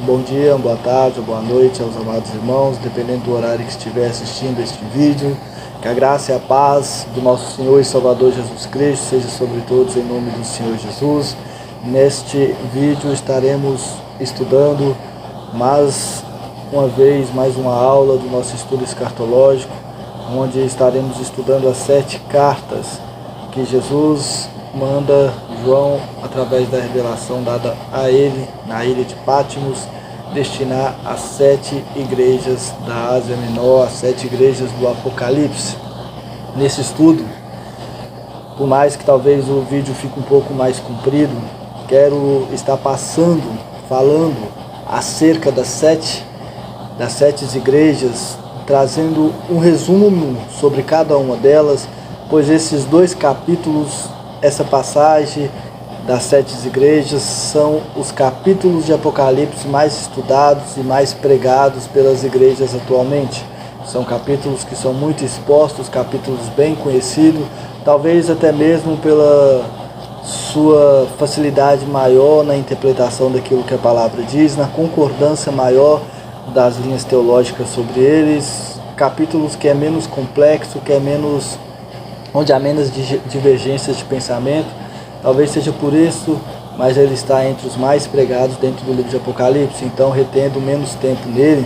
Bom dia, boa tarde, boa noite aos amados irmãos, dependendo do horário que estiver assistindo este vídeo. Que a graça e a paz do nosso Senhor e Salvador Jesus Cristo seja sobre todos em nome do Senhor Jesus. Neste vídeo estaremos estudando mais uma aula do nosso estudo escatológico, onde estaremos estudando as 7 cartas que Jesus manda João, através da revelação dada a ele na ilha de Patmos, destinar às 7 igrejas da Ásia Menor, as 7 igrejas do Apocalipse. Nesse estudo, por mais que talvez o vídeo fique um pouco mais comprido, quero estar falando acerca das sete igrejas, trazendo um resumo sobre cada uma delas, pois esses 2 capítulos, essa passagem das 7 igrejas, são os capítulos de Apocalipse mais estudados e mais pregados pelas igrejas atualmente. São capítulos que são muito expostos, capítulos bem conhecidos, talvez até mesmo pela sua facilidade maior na interpretação daquilo que a palavra diz, na concordância maior das linhas teológicas sobre eles, capítulos que é menos complexo, onde há menos divergências de pensamento. Talvez seja por isso, mas ele está entre os mais pregados dentro do livro de Apocalipse. Então, retendo menos tempo nele,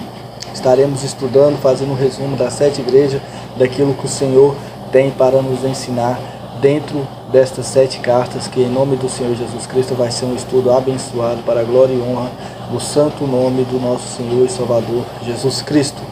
estaremos estudando, fazendo um resumo das 7 igrejas, daquilo que o Senhor tem para nos ensinar dentro destas 7 cartas, que em nome do Senhor Jesus Cristo vai ser um estudo abençoado para a glória e honra do santo nome do nosso Senhor e Salvador Jesus Cristo.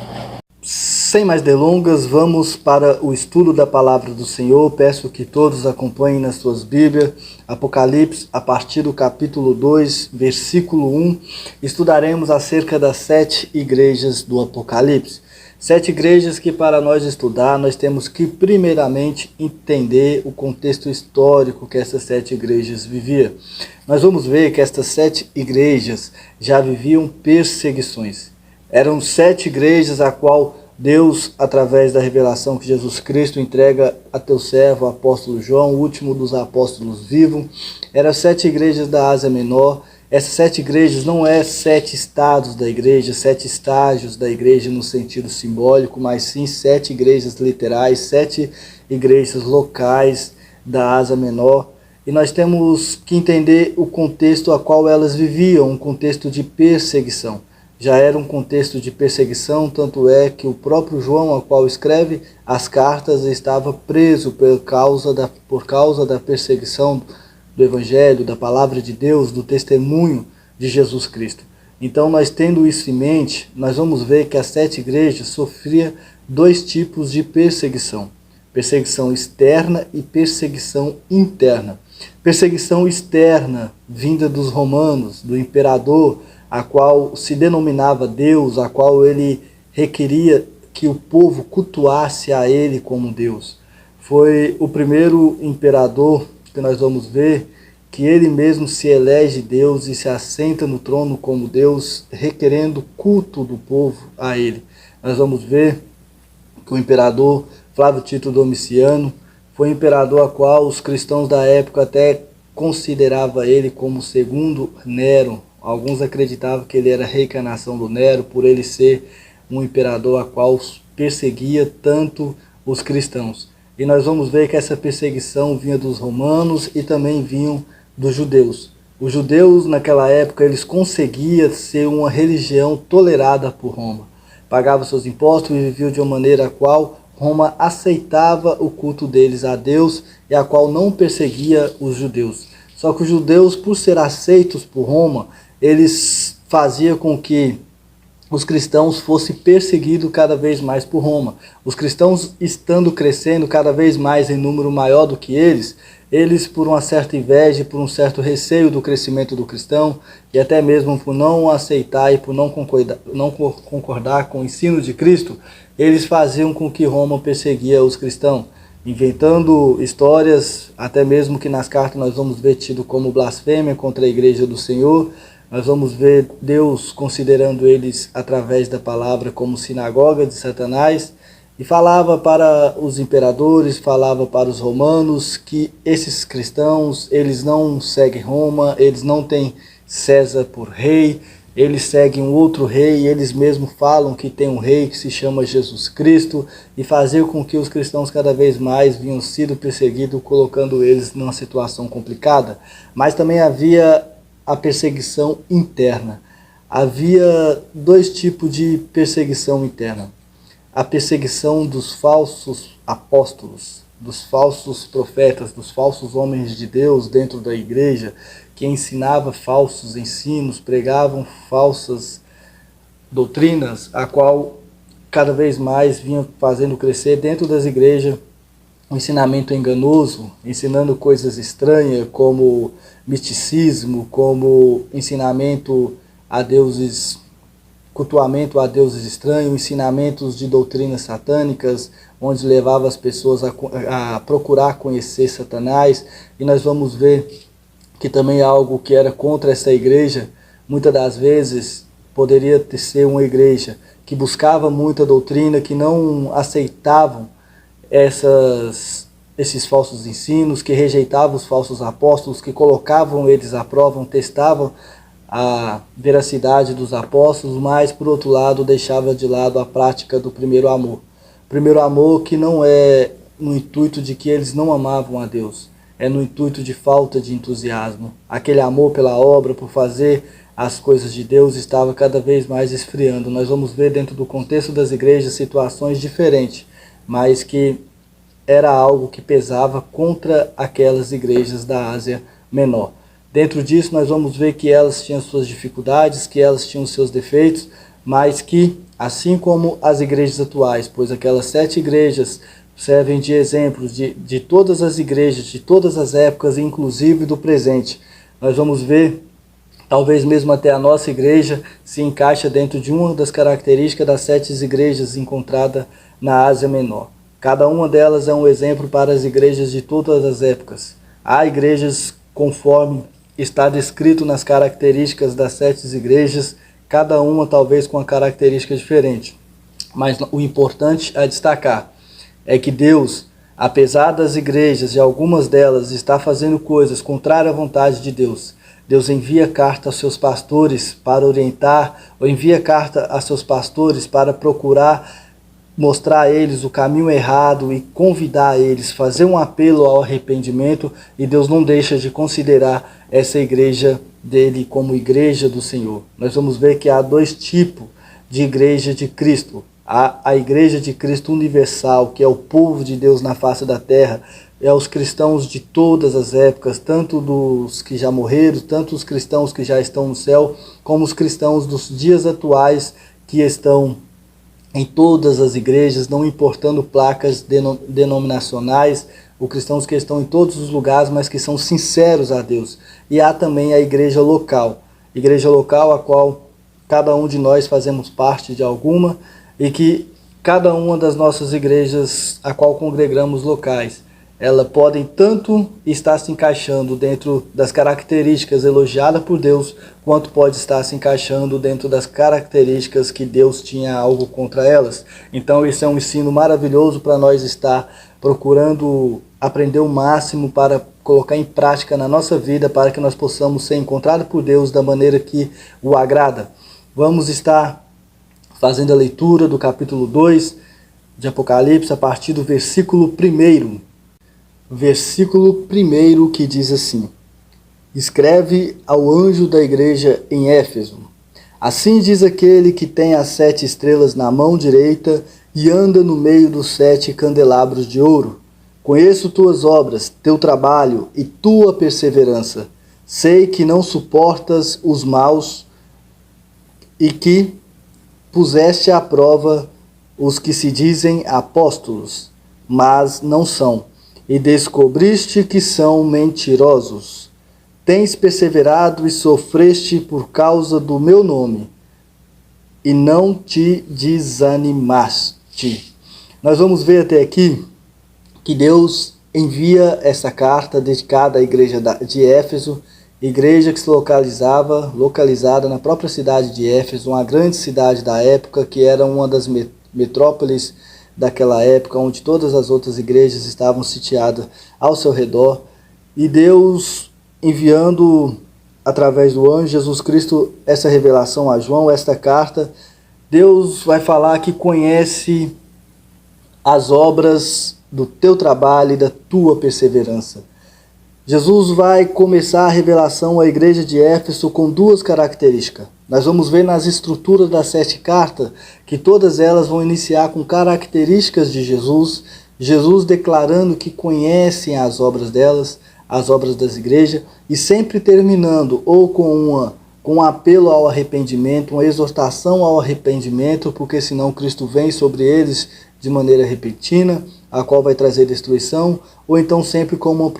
Sem mais delongas, vamos para o estudo da palavra do Senhor. Peço que todos acompanhem nas suas Bíblias, Apocalipse, a partir do capítulo 2, versículo 1, estudaremos acerca das 7 igrejas do Apocalipse. 7 igrejas que, para nós estudar, nós temos que primeiramente entender o contexto histórico que essas 7 igrejas viviam. Nós vamos ver que estas 7 igrejas já viviam perseguições. Eram 7 igrejas a qual Deus, através da revelação que Jesus Cristo entrega a teu servo, o apóstolo João, o último dos apóstolos vivos, eram 7 igrejas da Ásia Menor. Essas 7 igrejas não é 7 estados da igreja, 7 estágios da igreja no sentido simbólico, mas sim 7 igrejas literais, 7 igrejas locais da Ásia Menor. E nós temos que entender o contexto a qual elas viviam, um contexto de perseguição. Já era um contexto de perseguição, tanto é que o próprio João, ao qual escreve as cartas, estava preso por causa da perseguição do Evangelho, da palavra de Deus, do testemunho de Jesus Cristo. Então, nós tendo isso em mente, nós vamos ver que as 7 igrejas sofriam 2 tipos de perseguição. Perseguição externa e perseguição interna. Perseguição externa, vinda dos romanos, do imperador, a qual se denominava Deus, a qual ele requeria que o povo cultuasse a ele como Deus. Foi o primeiro imperador que nós vamos ver que ele mesmo se elege Deus e se assenta no trono como Deus, requerendo culto do povo a ele. Nós vamos ver que o imperador Flávio Tito Domiciano foi um imperador a qual os cristãos da época até consideravam ele como segundo Nero. Alguns acreditavam que ele era a reencarnação do Nero, por ele ser um imperador a qual perseguia tanto os cristãos. E nós vamos ver que essa perseguição vinha dos romanos e também vinham dos judeus. Os judeus, naquela época, eles conseguiam ser uma religião tolerada por Roma. Pagavam seus impostos e viviam de uma maneira a qual Roma aceitava o culto deles a Deus e a qual não perseguia os judeus. Só que os judeus, por ser aceitos por Roma, eles faziam com que os cristãos fossem perseguidos cada vez mais por Roma. Os cristãos estando crescendo cada vez mais em número maior do que eles, por uma certa inveja, por um certo receio do crescimento do cristão, e até mesmo por não aceitar e por não concordar com o ensino de Cristo, eles faziam com que Roma perseguia os cristãos, inventando histórias, até mesmo que nas cartas nós vamos ver tido como blasfêmia contra a igreja do Senhor. Nós vamos ver Deus considerando eles, através da palavra, como sinagoga de Satanás, e falava para os imperadores, falava para os romanos que esses cristãos, eles não seguem Roma, eles não têm César por rei, eles seguem um outro rei, eles mesmos falam que tem um rei que se chama Jesus Cristo, e fazer com que os cristãos cada vez mais vinham sido perseguidos, colocando eles numa situação complicada. Mas também havia a perseguição interna. Havia dois tipos de perseguição interna. A perseguição dos falsos apóstolos, dos falsos profetas, dos falsos homens de Deus dentro da igreja, que ensinava falsos ensinos, pregavam falsas doutrinas, a qual cada vez mais vinha fazendo crescer dentro das igrejas um ensinamento enganoso, ensinando coisas estranhas, como misticismo, como ensinamento a deuses, cultuamento a deuses estranhos, ensinamentos de doutrinas satânicas, onde levava as pessoas a procurar conhecer Satanás. E nós vamos ver que também é algo que era contra essa igreja. Muitas das vezes poderia ser uma igreja que buscava muita doutrina, que não aceitavam esses falsos ensinos, que rejeitavam os falsos apóstolos, que colocavam eles à prova, testavam a veracidade dos apóstolos, mas por outro lado deixava de lado a prática do primeiro amor. Primeiro amor que não é no intuito de que eles não amavam a Deus, é no intuito de falta de entusiasmo. Aquele amor pela obra, por fazer as coisas de Deus, estava cada vez mais esfriando. Nós vamos ver dentro do contexto das igrejas situações diferentes, mas que era algo que pesava contra aquelas igrejas da Ásia Menor. Dentro disso nós vamos ver que elas tinham suas dificuldades, que elas tinham seus defeitos, mas que, assim como as igrejas atuais, pois aquelas 7 igrejas servem de exemplo de todas as igrejas, de todas as épocas, inclusive do presente, nós vamos ver, talvez mesmo até a nossa igreja se encaixa dentro de uma das características das 7 igrejas encontradas na Ásia Menor. Cada uma delas é um exemplo para as igrejas de todas as épocas. Há igrejas conforme está descrito nas características das 7 igrejas, cada uma talvez com uma característica diferente. Mas o importante a destacar é que Deus, apesar das igrejas e algumas delas estar fazendo coisas contrárias à vontade de Deus, Deus envia carta aos seus pastores para orientar, ou envia carta a seus pastores para procurar mostrar a eles o caminho errado e convidar eles, fazer um apelo ao arrependimento, e Deus não deixa de considerar essa igreja dele como igreja do Senhor. Nós vamos ver que há 2 tipos de igreja de Cristo. Há a igreja de Cristo universal, que é o povo de Deus na face da terra, é os cristãos de todas as épocas, tanto dos que já morreram, tanto os cristãos que já estão no céu, como os cristãos dos dias atuais que estão em todas as igrejas, não importando placas denominacionais, os cristãos que estão em todos os lugares, mas que são sinceros a Deus. E há também a igreja local a qual cada um de nós fazemos parte de alguma, e que cada uma das nossas igrejas a qual congregamos locais, elas podem tanto estar se encaixando dentro das características elogiadas por Deus, quanto pode estar se encaixando dentro das características que Deus tinha algo contra elas. Então isso é um ensino maravilhoso para nós estar procurando aprender o máximo para colocar em prática na nossa vida, para que nós possamos ser encontrados por Deus da maneira que o agrada. Vamos estar fazendo a leitura do capítulo 2 de Apocalipse a partir do versículo 1. Versículo 1 que diz assim: escreve ao anjo da igreja em Éfeso. Assim diz aquele que tem as 7 estrelas na mão direita e anda no meio dos 7 candelabros de ouro. Conheço tuas obras, teu trabalho e tua perseverança. Sei que não suportas os maus e que puseste à prova os que se dizem apóstolos, mas não são, e descobriste que são mentirosos. Tens perseverado e sofreste por causa do meu nome, e não te desanimaste. Nós vamos ver até aqui que Deus envia essa carta dedicada à igreja de Éfeso, igreja que se localizada na própria cidade de Éfeso, uma grande cidade da época, que era uma das metrópoles daquela época, onde todas as outras igrejas estavam sitiadas ao seu redor. E Deus, enviando através do anjo Jesus Cristo, essa revelação a João, esta carta, Deus vai falar que conhece as obras do teu trabalho e da tua perseverança. Jesus vai começar a revelação à igreja de Éfeso com duas características. Nós vamos ver nas estruturas das 7 cartas que todas elas vão iniciar com características de Jesus, Jesus declarando que conhecem as obras delas, as obras das igrejas, e sempre terminando ou com um apelo ao arrependimento, uma exortação ao arrependimento, porque senão Cristo vem sobre eles de maneira repentina, a qual vai trazer destruição, ou então sempre com uma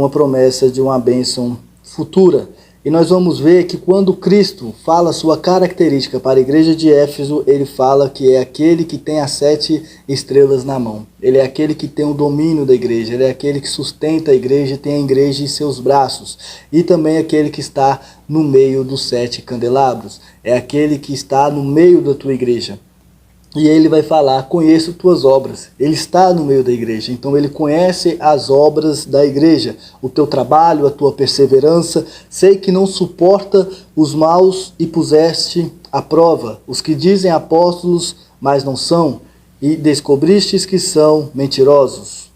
promessa de uma bênção futura. E nós vamos ver que quando Cristo fala sua característica para a igreja de Éfeso, ele fala que é aquele que tem as 7 estrelas na mão. Ele é aquele que tem o domínio da igreja, ele é aquele que sustenta a igreja, tem a igreja em seus braços. E também aquele que está no meio dos 7 candelabros. É aquele que está no meio da tua igreja. E ele vai falar, conheço tuas obras. Ele está no meio da igreja, então ele conhece as obras da igreja, o teu trabalho, a tua perseverança. Sei que não suporta os maus e puseste à prova os que dizem apóstolos, mas não são, e descobristes que são mentirosos.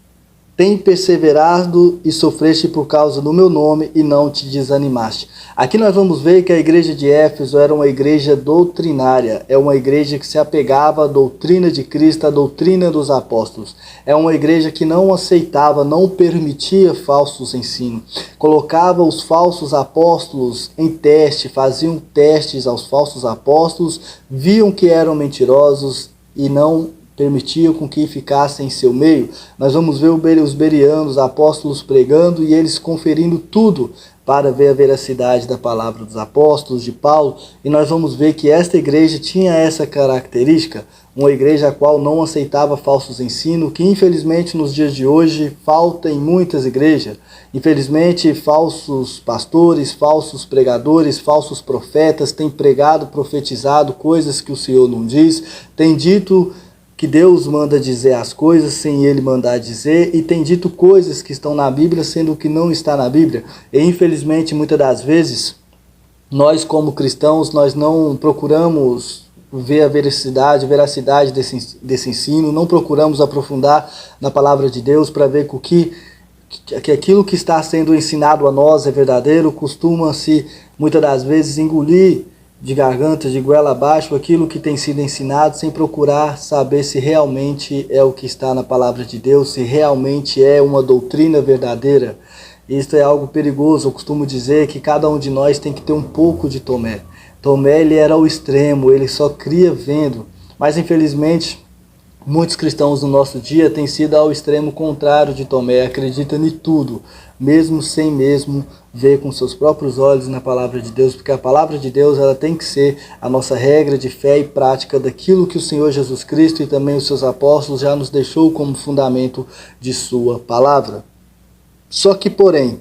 Tem perseverado e sofreste por causa do meu nome e não te desanimaste. Aqui nós vamos ver que a igreja de Éfeso era uma igreja doutrinária, é uma igreja que se apegava à doutrina de Cristo, à doutrina dos apóstolos. É uma igreja que não aceitava, não permitia falsos ensinos. Colocava os falsos apóstolos em teste, faziam testes aos falsos apóstolos, viam que eram mentirosos e não permitiam com que ficassem em seu meio. Nós vamos ver os bereanos, os apóstolos pregando e eles conferindo tudo para ver a veracidade da palavra dos apóstolos, de Paulo. E nós vamos ver que esta igreja tinha essa característica, uma igreja a qual não aceitava falsos ensinos, que infelizmente nos dias de hoje falta em muitas igrejas. Infelizmente falsos pastores, falsos pregadores, falsos profetas têm pregado, profetizado coisas que o Senhor não diz, têm dito que Deus manda dizer as coisas sem ele mandar dizer, e tem dito coisas que estão na Bíblia sendo que não está na Bíblia. E infelizmente muitas das vezes nós como cristãos nós não procuramos ver a veracidade desse ensino, não procuramos aprofundar na palavra de Deus para ver que aquilo que está sendo ensinado a nós é verdadeiro. Costuma-se muitas das vezes engolir de garganta, de goela abaixo, aquilo que tem sido ensinado, sem procurar saber se realmente é o que está na palavra de Deus, se realmente é uma doutrina verdadeira. Isto é algo perigoso. Eu costumo dizer que cada um de nós tem que ter um pouco de Tomé. Tomé, ele era o extremo, ele só cria vendo. Mas infelizmente, muitos cristãos no nosso dia têm sido ao extremo contrário de Tomé, acreditam em tudo, mesmo sem ver com seus próprios olhos na palavra de Deus, porque a palavra de Deus ela tem que ser a nossa regra de fé e prática daquilo que o Senhor Jesus Cristo e também os seus apóstolos já nos deixou como fundamento de sua palavra. Só que, porém,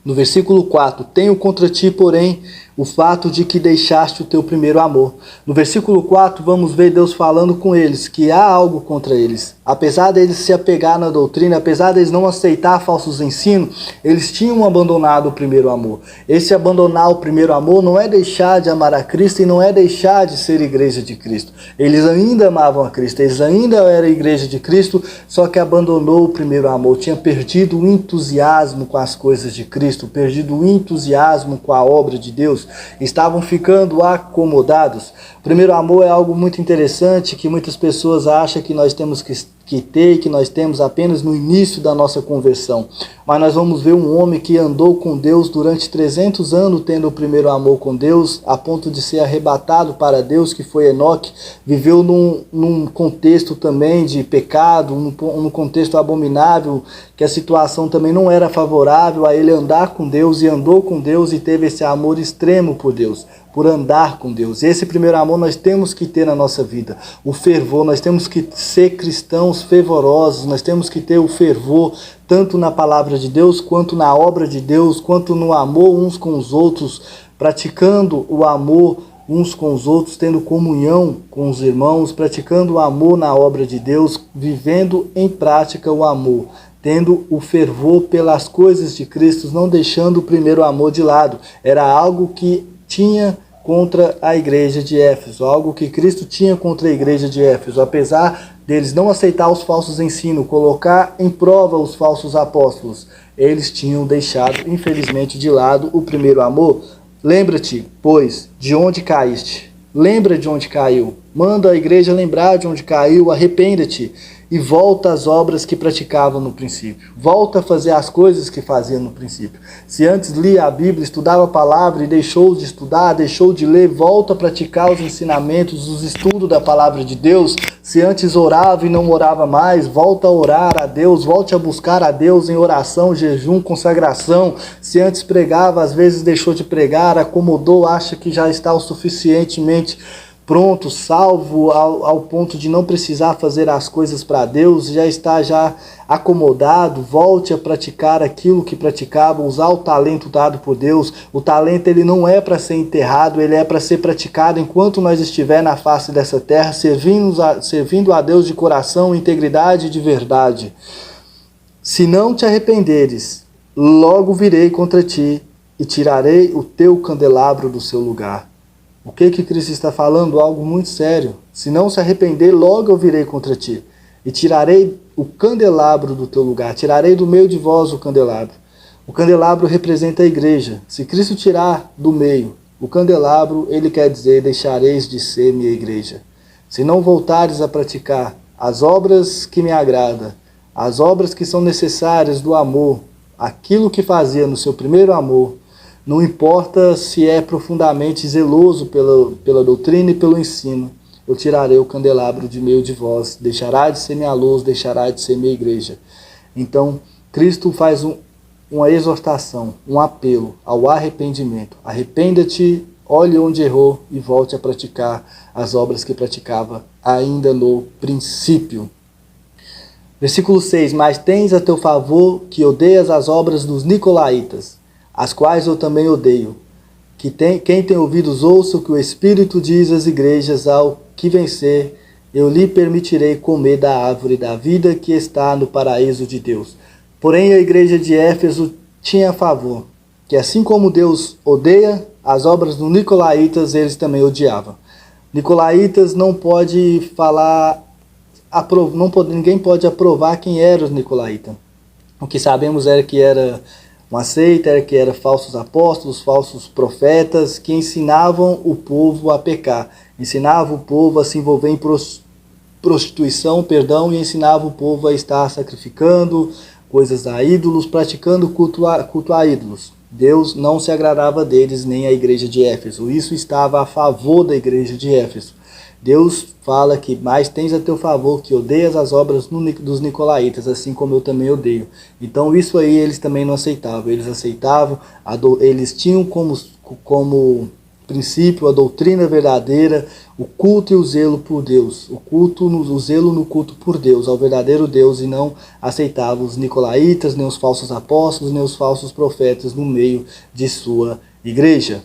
no versículo 4, tenho contra ti, porém, o fato de que deixaste o teu primeiro amor. No versículo 4, vamos ver Deus falando com eles, que há algo contra eles. Apesar deles se apegar na doutrina, apesar deles não aceitar falsos ensinos, eles tinham abandonado o primeiro amor. Esse abandonar o primeiro amor não é deixar de amar a Cristo e não é deixar de ser igreja de Cristo. Eles ainda amavam a Cristo, eles ainda eram igreja de Cristo, só que abandonou o primeiro amor, tinha perdido o entusiasmo com as coisas de Cristo, perdido o entusiasmo com a obra de Deus. Estavam ficando acomodados. O primeiro amor é algo muito interessante que muitas pessoas acham que nós temos que ter, que nós temos apenas no início da nossa conversão. Mas nós vamos ver um homem que andou com Deus durante 300 anos tendo o primeiro amor com Deus, a ponto de ser arrebatado para Deus, que foi Enoque. Viveu num contexto também de pecado, num contexto abominável, que a situação também não era favorável a ele andar com Deus, e andou com Deus e teve esse amor extremo por Deus, por andar com Deus. Esse primeiro amor nós temos que ter na nossa vida, o fervor. Nós temos que ser cristãos fervorosos, nós temos que ter o fervor tanto na palavra de Deus, quanto na obra de Deus, quanto no amor uns com os outros, praticando o amor uns com os outros, tendo comunhão com os irmãos, praticando o amor na obra de Deus, vivendo em prática o amor. tendo o fervor pelas coisas de Cristo, não deixando o primeiro amor de lado. Era algo que tinha contra a igreja de Éfeso, algo que Cristo tinha contra a igreja de Éfeso, apesar deles não aceitar os falsos ensinos, colocar em prova os falsos apóstolos, eles tinham deixado, infelizmente, de lado o primeiro amor. Lembra-te, pois, de onde caíste. Lembra de onde caiu. Manda a igreja lembrar de onde caiu, arrependa-te e volta às obras que praticavam no princípio. Volta a fazer as coisas que faziam no princípio. Se antes lia a Bíblia, estudava a palavra e deixou de estudar, deixou de ler, volta a praticar os ensinamentos, os estudos da palavra de Deus. Se antes orava e não orava mais, volta a orar a Deus, volte a buscar a Deus em oração, jejum, consagração. Se antes pregava, às vezes deixou de pregar, acomodou, acha que já está o suficientemente pronto, salvo ao ponto de não precisar fazer as coisas para Deus, já está acomodado, volte a praticar aquilo que praticava, usar o talento dado por Deus. O talento ele não é para ser enterrado, ele é para ser praticado enquanto nós estiver na face dessa terra, servindo a Deus de coração, integridade e de verdade. Se não te arrependeres, logo virei contra ti e tirarei o teu candelabro do seu lugar. O que Cristo está falando? Algo muito sério. Se não se arrepender, logo eu virei contra ti e tirarei o candelabro do teu lugar, tirarei do meio de vós o candelabro. O candelabro representa a igreja. Se Cristo tirar do meio o candelabro, ele quer dizer, deixareis de ser minha igreja. Se não voltares a praticar as obras que me agradam, as obras que são necessárias do amor, aquilo que fazia no seu primeiro amor, não importa se é profundamente zeloso pela doutrina e pelo ensino, eu tirarei o candelabro de meio de vós, deixará de ser minha luz, deixará de ser minha igreja. Então, Cristo faz uma exortação, um apelo ao arrependimento. Arrependa-te, olhe onde errou e volte a praticar as obras que praticava ainda no princípio. Versículo 6, mas tens a teu favor que odeias as obras dos nicolaítas, as quais eu também odeio. Quem tem ouvidos ouça o que o Espírito diz às igrejas, ao que vencer, eu lhe permitirei comer da árvore da vida que está no paraíso de Deus. Porém a igreja de Éfeso tinha a favor, que assim como Deus odeia as obras dos nicolaítas, eles também odiavam. Nicolaítas não pode falar, ninguém pode aprovar quem eram os nicolaítas. O que sabemos era que era uma seita, que eram falsos apóstolos, falsos profetas, que ensinavam o povo a pecar, ensinavam o povo a se envolver em prostituição, e ensinavam o povo a estar sacrificando coisas a ídolos, praticando culto a ídolos. Deus não se agradava deles, nem a igreja de Éfeso. Isso estava a favor da igreja de Éfeso. Deus fala que mais tens a teu favor, que odeias as obras dos nicolaítas, assim como eu também odeio. Então isso aí eles também não aceitavam. Eles aceitavam, eles tinham como princípio a doutrina verdadeira, o culto e o zelo por Deus. O zelo no culto por Deus, ao verdadeiro Deus, e não aceitavam os nicolaítas, nem os falsos apóstolos, nem os falsos profetas no meio de sua igreja.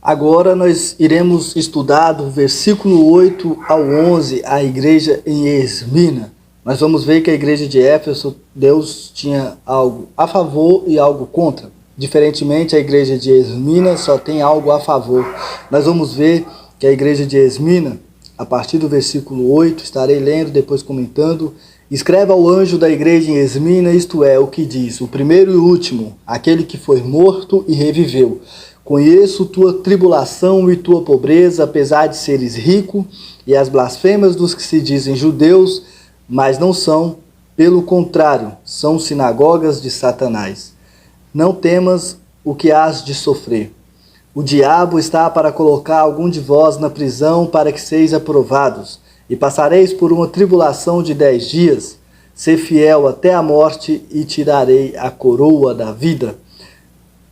Agora nós iremos estudar do versículo 8 ao 11, a igreja em Esmina. Nós vamos ver que a igreja de Éfeso, Deus tinha algo a favor e algo contra. Diferentemente, a igreja de Esmina só tem algo a favor. Nós vamos ver que a igreja de Esmina, a partir do versículo 8, estarei lendo, depois comentando. Escreve ao anjo da igreja em Esmina, isto é, o que diz, o primeiro e último, aquele que foi morto e reviveu. Conheço tua tribulação e tua pobreza, apesar de seres rico, e as blasfêmias dos que se dizem judeus, mas não são, pelo contrário, são sinagogas de Satanás. Não temas o que hás de sofrer. O diabo está para colocar algum de vós na prisão para que seis aprovados, e passareis por uma tribulação de 10 dias. Ser fiel até a morte e tirarei a coroa da vida.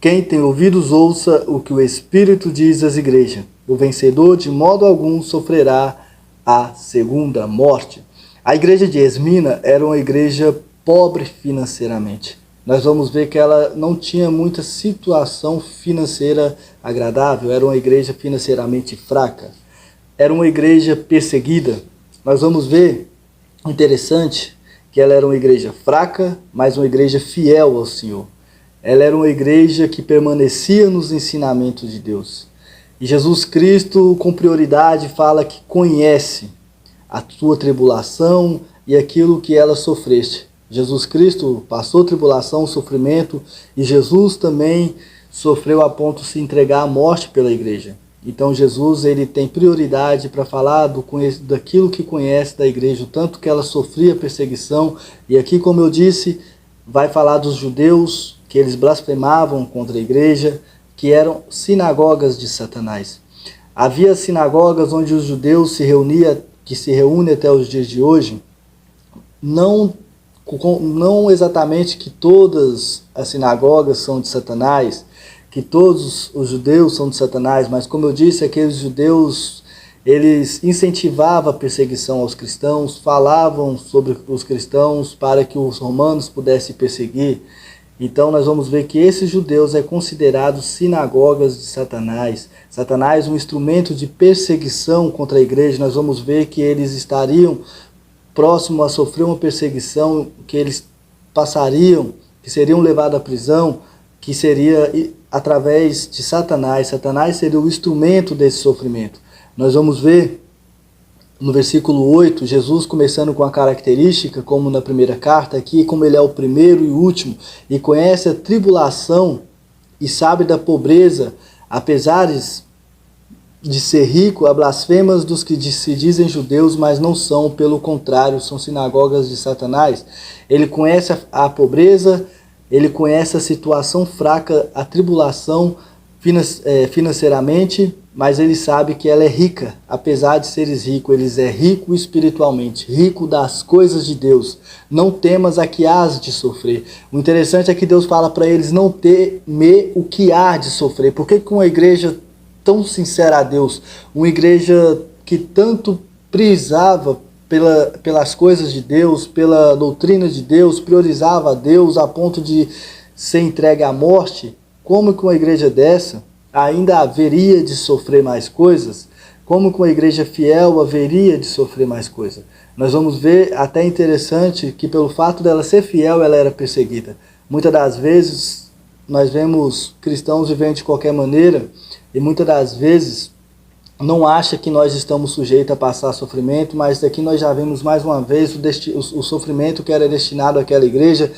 Quem tem ouvidos ouça o que o Espírito diz às igrejas. O vencedor de modo algum sofrerá a segunda morte. A igreja de Esmina era uma igreja pobre financeiramente. Nós vamos ver que ela não tinha muita situação financeira agradável. Era uma igreja financeiramente fraca. Era uma igreja perseguida. Nós vamos ver, interessante, que ela era uma igreja fraca, mas uma igreja fiel ao Senhor. Ela era uma igreja que permanecia nos ensinamentos de Deus. E Jesus Cristo, com prioridade, fala que conhece a tua tribulação e aquilo que ela sofreste. Jesus Cristo passou tribulação, sofrimento, e Jesus também sofreu a ponto de se entregar à morte pela igreja. Então Jesus, ele tem prioridade para falar daquilo que conhece da igreja, o tanto que ela sofria perseguição. E aqui, como eu disse, vai falar dos judeus, que eles blasfemavam contra a igreja, que eram sinagogas de Satanás. Havia sinagogas onde os judeus se reuniam, que se reúnem até os dias de hoje, não exatamente que todas as sinagogas são de Satanás, que todos os judeus são de Satanás, mas como eu disse, aqueles judeus, eles incentivavam a perseguição aos cristãos, falavam sobre os cristãos para que os romanos pudessem perseguir. Então nós vamos ver que esses judeus é considerado sinagogas de Satanás. Satanás, um instrumento de perseguição contra a igreja. Nós vamos ver que eles estariam próximos a sofrer uma perseguição, que eles passariam, que seriam levados à prisão, que seria através de Satanás. Satanás seria o instrumento desse sofrimento. Nós vamos ver no versículo 8, Jesus começando com a característica, como na primeira carta aqui, como ele é o primeiro e último, e conhece a tribulação e sabe da pobreza, apesar de ser rico, há blasfemas dos que se dizem judeus, mas não são, pelo contrário, são sinagogas de Satanás. Ele conhece a pobreza, ele conhece a situação fraca, a tribulação financeiramente, mas ele sabe que ela é rica. Apesar de seres ricos, eles é rico espiritualmente, rico das coisas de Deus. Não temas a que hás de sofrer. O interessante é que Deus fala para eles não temer o que há de sofrer. Por que uma igreja tão sincera a Deus, uma igreja que tanto prisava pelas coisas de Deus, pela doutrina de Deus, priorizava a Deus a ponto de ser entregue à morte, como que uma igreja dessa ainda haveria de sofrer mais coisas? Como que uma igreja fiel haveria de sofrer mais coisas? Nós vamos ver, até interessante, que pelo fato dela ser fiel, ela era perseguida. Muitas das vezes, nós vemos cristãos vivendo de qualquer maneira, e muitas das vezes não acha que nós estamos sujeitos a passar sofrimento, mas aqui nós já vemos mais uma vez o sofrimento que era destinado àquela igreja,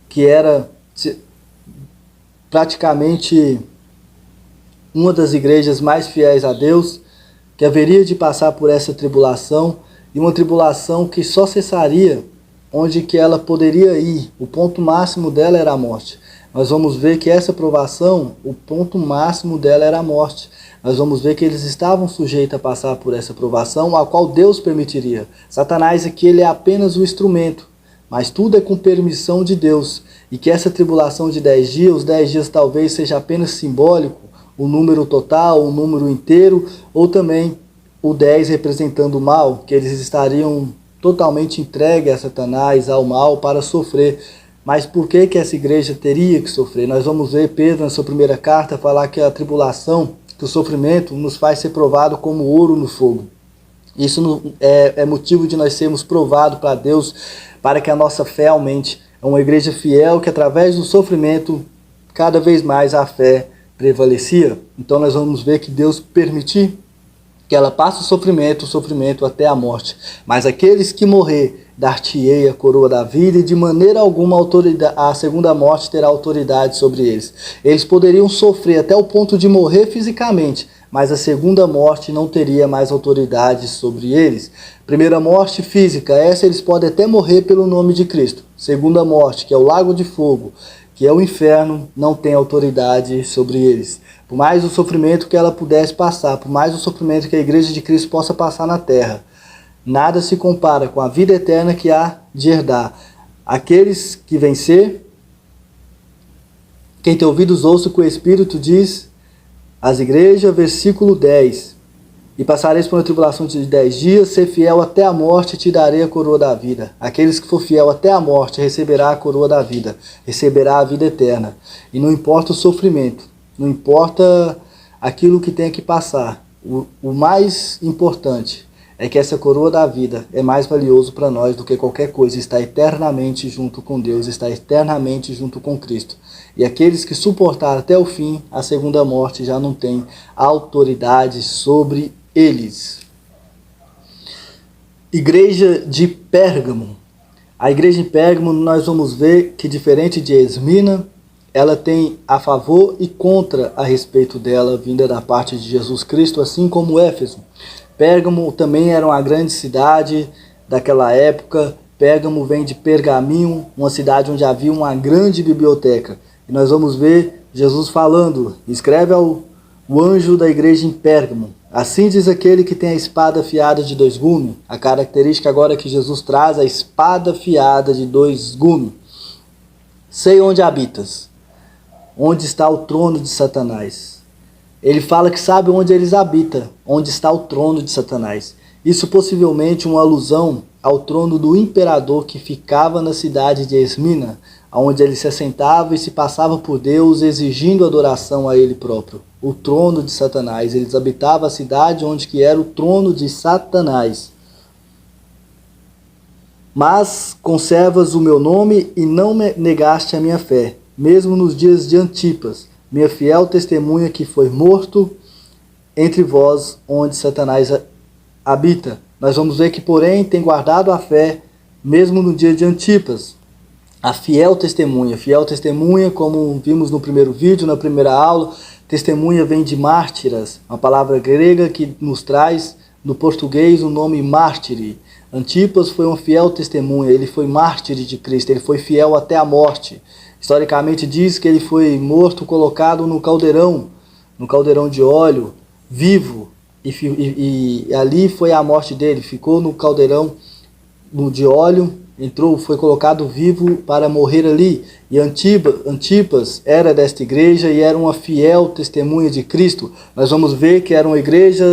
que era praticamente uma das igrejas mais fiéis a Deus, que haveria de passar por essa tribulação, e uma tribulação que só cessaria onde que ela poderia ir. O ponto máximo dela era a morte. Nós vamos ver que essa provação, o ponto máximo dela era a morte. Nós vamos ver que eles estavam sujeitos a passar por essa provação, a qual Deus permitiria. Satanás aqui, ele é apenas o instrumento, mas tudo é com permissão de Deus. E que essa tribulação de 10 dias, os 10 dias talvez seja apenas simbólico, o número total, o número inteiro, ou também o 10 representando o mal, que eles estariam totalmente entregues a Satanás, ao mal, para sofrer. Mas por que essa igreja teria que sofrer? Nós vamos ver Pedro, na sua primeira carta, falar que a tribulação, que o sofrimento nos faz ser provado como ouro no fogo. Isso é motivo de nós sermos provados para Deus, para que a nossa fé aumente. É uma igreja fiel que através do sofrimento, cada vez mais a fé prevalecia. Então nós vamos ver que Deus permitir que ela passe o sofrimento até a morte. Mas aqueles que morrer, dar-te-ei a coroa da vida, e de maneira alguma a segunda morte terá autoridade sobre eles. Eles poderiam sofrer até o ponto de morrer fisicamente, mas a segunda morte não teria mais autoridade sobre eles. Primeira morte física, essa eles podem até morrer pelo nome de Cristo. Segunda morte, que é o lago de fogo, que é o inferno, não tem autoridade sobre eles. Por mais o sofrimento que ela pudesse passar, por mais o sofrimento que a igreja de Cristo possa passar na terra, nada se compara com a vida eterna que há de herdar. Aqueles que vencer, quem tem ouvidos ouça o que o Espírito diz às igrejas, versículo 10. E passareis por uma tribulação de 10 dias, ser fiel até a morte, te darei a coroa da vida. Aqueles que for fiel até a morte, receberá a coroa da vida, receberá a vida eterna. E não importa o sofrimento, não importa aquilo que tenha que passar. O mais importante é que essa coroa da vida é mais valioso para nós do que qualquer coisa, está eternamente junto com Deus, está eternamente junto com Cristo. E aqueles que suportaram até o fim, a segunda morte já não tem autoridade sobre eles. Igreja de Pérgamo. A igreja em Pérgamo, nós vamos ver que, diferente de Esmina, ela tem a favor e contra a respeito dela, vinda da parte de Jesus Cristo, assim como Éfeso. Pérgamo também era uma grande cidade daquela época. Pérgamo vem de Pergaminho, uma cidade onde havia uma grande biblioteca. E nós vamos ver Jesus falando, escreve ao anjo da igreja em Pérgamo: assim diz aquele que tem a espada afiada de 2 gumes. A característica agora que Jesus traz, a espada afiada de 2 gumes. Sei onde habitas, onde está o trono de Satanás. Ele fala que sabe onde eles habitam, onde está o trono de Satanás. Isso possivelmente uma alusão ao trono do imperador que ficava na cidade de Esmina, onde ele se assentava e se passava por Deus, exigindo adoração a ele próprio. O trono de Satanás. Eles habitavam a cidade onde que era o trono de Satanás. Mas conservas o meu nome e não negaste a minha fé, mesmo nos dias de Antipas, minha fiel testemunha, que foi morto entre vós, onde Satanás habita. Nós vamos ver que, porém, tem guardado a fé, mesmo no dia de Antipas. A fiel testemunha, como vimos no primeiro vídeo, na primeira aula, testemunha vem de mártiras, uma palavra grega que nos traz, no português, o nome mártire. Antipas foi uma fiel testemunha, ele foi mártire de Cristo, ele foi fiel até a morte. Historicamente diz que ele foi morto, colocado no caldeirão de óleo, vivo, e ali foi a morte dele. Ficou no caldeirão de óleo, foi colocado vivo para morrer ali. E Antipas era desta igreja e era uma fiel testemunha de Cristo. Nós vamos ver que era uma igreja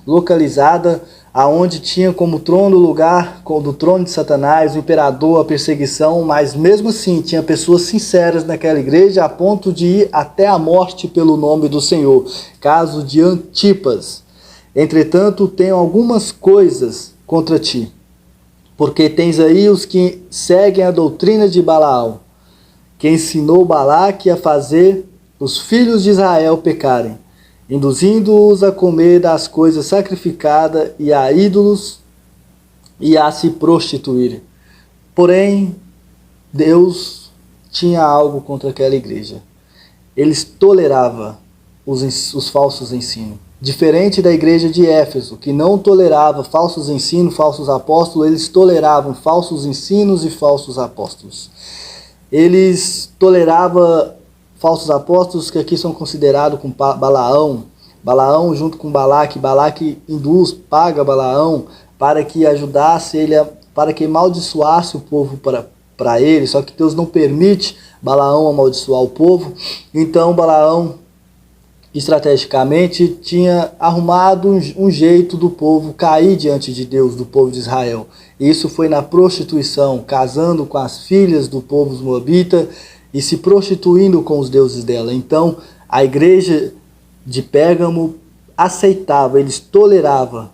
localizada, aonde tinha como trono o lugar do trono de Satanás, o imperador, a perseguição, mas mesmo assim tinha pessoas sinceras naquela igreja a ponto de ir até a morte pelo nome do Senhor. Caso de Antipas. Entretanto, tenho algumas coisas contra ti, porque tens aí os que seguem a doutrina de Balaão, que ensinou Balaque a fazer os filhos de Israel pecarem, induzindo-os a comer das coisas sacrificadas e a ídolos e a se prostituírem. Porém, Deus tinha algo contra aquela igreja. Eles toleravam os falsos ensinos. Diferente da igreja de Éfeso, que não tolerava falsos ensinos, falsos apóstolos, eles toleravam falsos ensinos e falsos apóstolos. Eles toleravam falsos apóstolos que aqui são considerados com Balaão junto com Balaque. Balaque paga Balaão para que ajudasse ele, para que amaldiçoasse o povo para ele, só que Deus não permite Balaão amaldiçoar o povo. Então Balaão, estrategicamente, tinha arrumado um jeito do povo cair diante de Deus, do povo de Israel. Isso foi na prostituição, casando com as filhas do povo moabita e se prostituindo com os deuses dela. Então, a igreja de Pérgamo aceitava, eles toleravam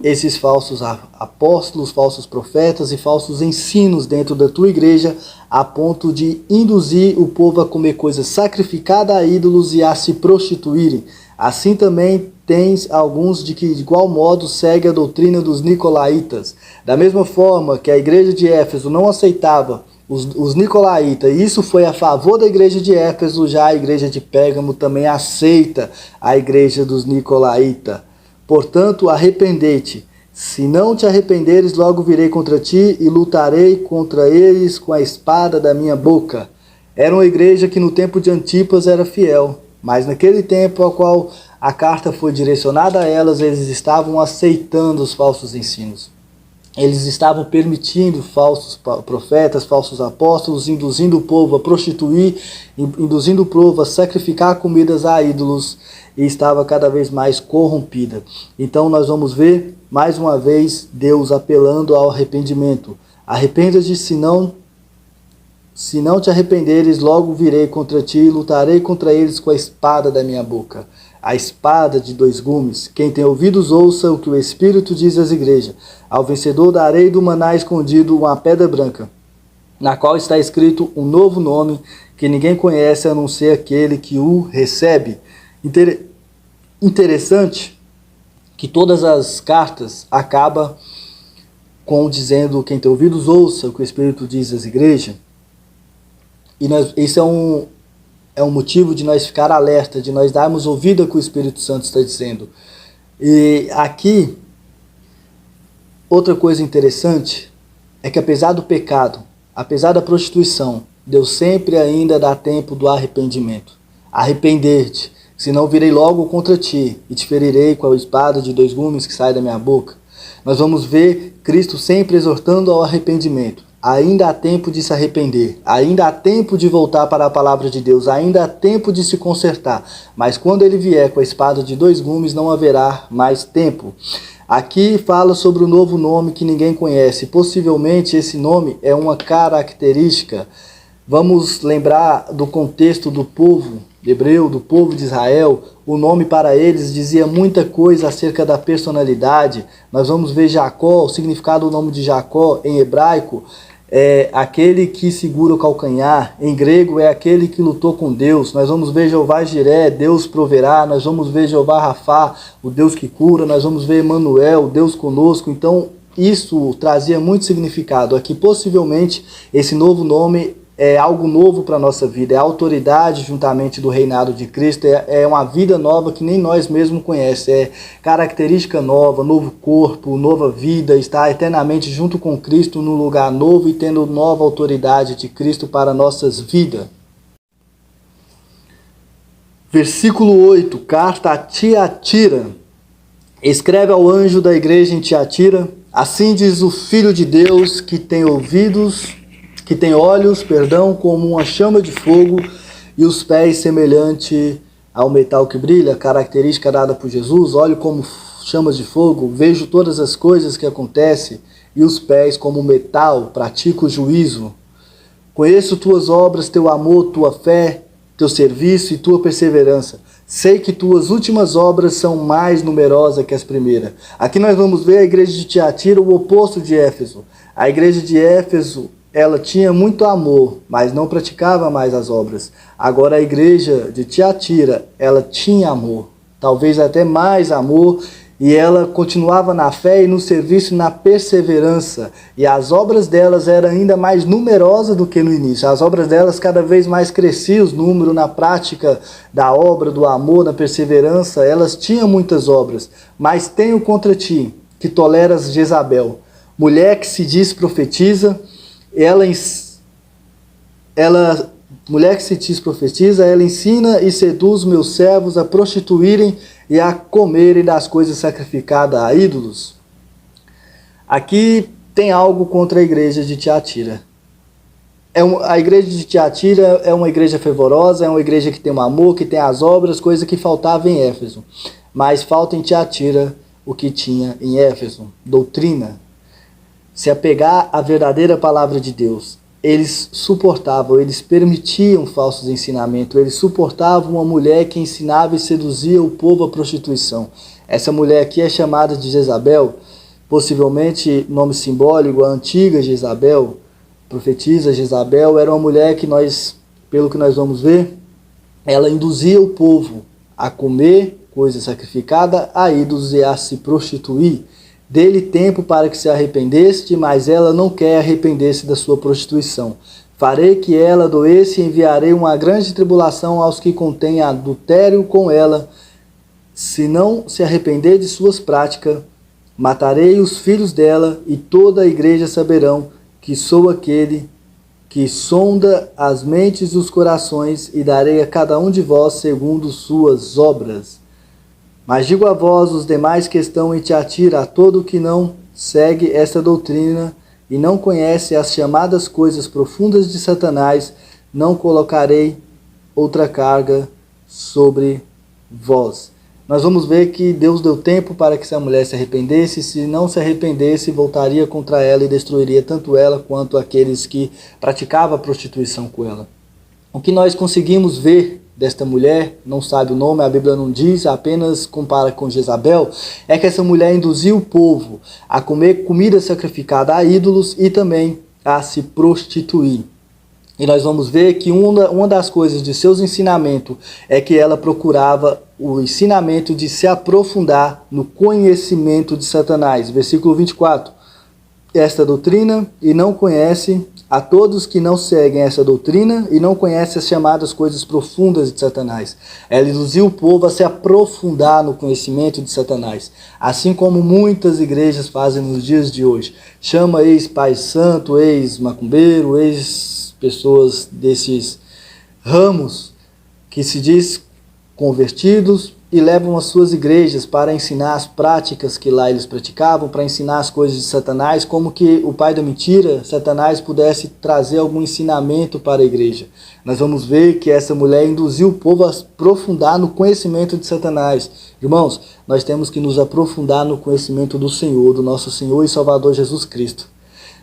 esses falsos apóstolos, falsos profetas e falsos ensinos dentro da tua igreja, a ponto de induzir o povo a comer coisas sacrificadas a ídolos e a se prostituírem. Assim também tens alguns de que de igual modo segue a doutrina dos nicolaítas. Da mesma forma que a igreja de Éfeso não aceitava os nicolaítas, e isso foi a favor da igreja de Éfeso, já a igreja de Pérgamo também aceita a igreja dos nicolaítas. Portanto, arrepende-te. Se não te arrependeres, logo virei contra ti e lutarei contra eles com a espada da minha boca. Era uma igreja que no tempo de Antipas era fiel, mas naquele tempo ao qual a carta foi direcionada a elas, eles estavam aceitando os falsos ensinos. Eles estavam permitindo falsos profetas, falsos apóstolos, induzindo o povo a prostituir, induzindo o povo a sacrificar comidas a ídolos, e estava cada vez mais corrompida. Então nós vamos ver, mais uma vez, Deus apelando ao arrependimento. Arrependa-te, senão se não te arrependeres, logo virei contra ti e lutarei contra eles com a espada da minha boca. A espada de dois gumes. Quem tem ouvidos, ouça o que o Espírito diz às igrejas. Ao vencedor darei do maná escondido uma pedra branca, na qual está escrito um novo nome que ninguém conhece a não ser aquele que o recebe. Interessante que todas as cartas acabam com dizendo: quem tem ouvidos, ouça o que o Espírito diz às igrejas. E isso é um motivo de nós ficar alerta, de nós darmos ouvido ao que o Espírito Santo está dizendo. E aqui, outra coisa interessante é que apesar do pecado, apesar da prostituição, Deus sempre ainda dá tempo do arrependimento. Arrepender-te, senão virei logo contra ti e te ferirei com a espada de dois gumes que sai da minha boca. Nós vamos ver Cristo sempre exortando ao arrependimento. Ainda há tempo de se arrepender, ainda há tempo de voltar para a palavra de Deus, ainda há tempo de se consertar. Mas quando ele vier com a espada de dois gumes, não haverá mais tempo. Aqui fala sobre o novo nome que ninguém conhece. Possivelmente esse nome é uma característica. Vamos lembrar do contexto do povo hebreu, do povo de Israel. O nome para eles dizia muita coisa acerca da personalidade. Nós vamos ver Jacó, o significado do nome de Jacó em hebraico é aquele que segura o calcanhar. Em grego é aquele que lutou com Deus. Nós vamos ver Jeová Jiré, Deus proverá. Nós vamos ver Jeová Rafá, o Deus que cura. Nós vamos ver Emanuel, Deus conosco. Então isso trazia muito significado. Aqui possivelmente esse novo nome é algo novo para a nossa vida, é a autoridade juntamente do reinado de Cristo, é uma vida nova que nem nós mesmos conhecemos, é característica nova, novo corpo, nova vida, estar eternamente junto com Cristo num lugar novo e tendo nova autoridade de Cristo para nossas vidas. Versículo 8, carta a Tiatira. Escreve ao anjo da igreja em Tiatira: assim diz o Filho de Deus, que tem olhos, como uma chama de fogo, e os pés semelhante ao metal que brilha, característica dada por Jesus. Olho como chamas de fogo, vejo todas as coisas que acontecem, e os pés como metal, pratico o juízo. Conheço tuas obras, teu amor, tua fé, teu serviço e tua perseverança. Sei que tuas últimas obras são mais numerosas que as primeiras. Aqui nós vamos ver a igreja de Tiatira, o oposto de Éfeso. A igreja de Éfeso, ela tinha muito amor, mas não praticava mais as obras. Agora a igreja de Tiatira, ela tinha amor, talvez até mais amor, e ela continuava na fé e no serviço e na perseverança. E as obras delas eram ainda mais numerosas do que no início. As obras delas cada vez mais cresciam os números na prática da obra, do amor, na perseverança. Elas tinham muitas obras. Mas tenho contra ti, que toleras Jezabel, mulher que se diz profetiza. Mulher que se diz profetiza, ela ensina e seduz meus servos a prostituírem e a comerem das coisas sacrificadas a ídolos. Aqui tem algo contra a igreja de Tiatira. A igreja de Tiatira é uma igreja fervorosa, é uma igreja que tem um amor, que tem as obras, coisa que faltava em Éfeso. Mas falta em Tiatira o que tinha em Éfeso: doutrina. Se apegar à verdadeira palavra de Deus. Eles suportavam, eles permitiam falsos ensinamentos, eles suportavam uma mulher que ensinava e seduzia o povo à prostituição. Essa mulher aqui é chamada de Jezabel, possivelmente nome simbólico, a antiga Jezabel, profetisa Jezabel. Era uma mulher que pelo que nós vamos ver, ela induzia o povo a comer coisa sacrificada a ídolos e a se prostituir. Dê-lhe tempo para que se arrependeste, mas ela não quer arrepender-se da sua prostituição. Farei que ela adoeça e enviarei uma grande tribulação aos que contêm adultério com ela. Se não se arrepender de suas práticas, matarei os filhos dela, e toda a igreja saberão que sou aquele que sonda as mentes e os corações, e darei a cada um de vós segundo suas obras. Mas digo a vós, os demais que estão em Tiatira, a todo que não segue esta doutrina e não conhece as chamadas coisas profundas de Satanás, não colocarei outra carga sobre vós. nós vamos ver que Deus deu tempo para que essa mulher se arrependesse. Se não se arrependesse, voltaria contra ela e destruiria tanto ela quanto aqueles que praticavam a prostituição com ela. O que nós conseguimos ver desta mulher, não sabe o nome, a Bíblia não diz, apenas compara com Jezabel, é que essa mulher induziu o povo a comer comida sacrificada a ídolos e também a se prostituir. E nós vamos ver que uma das coisas de seus ensinamentos é que ela procurava o ensinamento de se aprofundar no conhecimento de Satanás. Versículo 24. Esta doutrina e não conhece a todos que não seguem essa doutrina e não conhecem as chamadas coisas profundas de Satanás. Ela induziu o povo a se aprofundar no conhecimento de Satanás, assim como muitas igrejas fazem nos dias de hoje. Chama ex-pai santo, ex-macumbeiro, ex-pessoas desses ramos que se diz convertidos e levam as suas igrejas para ensinar as práticas que lá eles praticavam, para ensinar as coisas de Satanás, como que o pai da mentira, Satanás, pudesse trazer algum ensinamento para a igreja. Nós vamos ver que essa mulher induziu o povo a aprofundar no conhecimento de Satanás. Irmãos, nós temos que nos aprofundar no conhecimento do Senhor, do nosso Senhor e Salvador Jesus Cristo.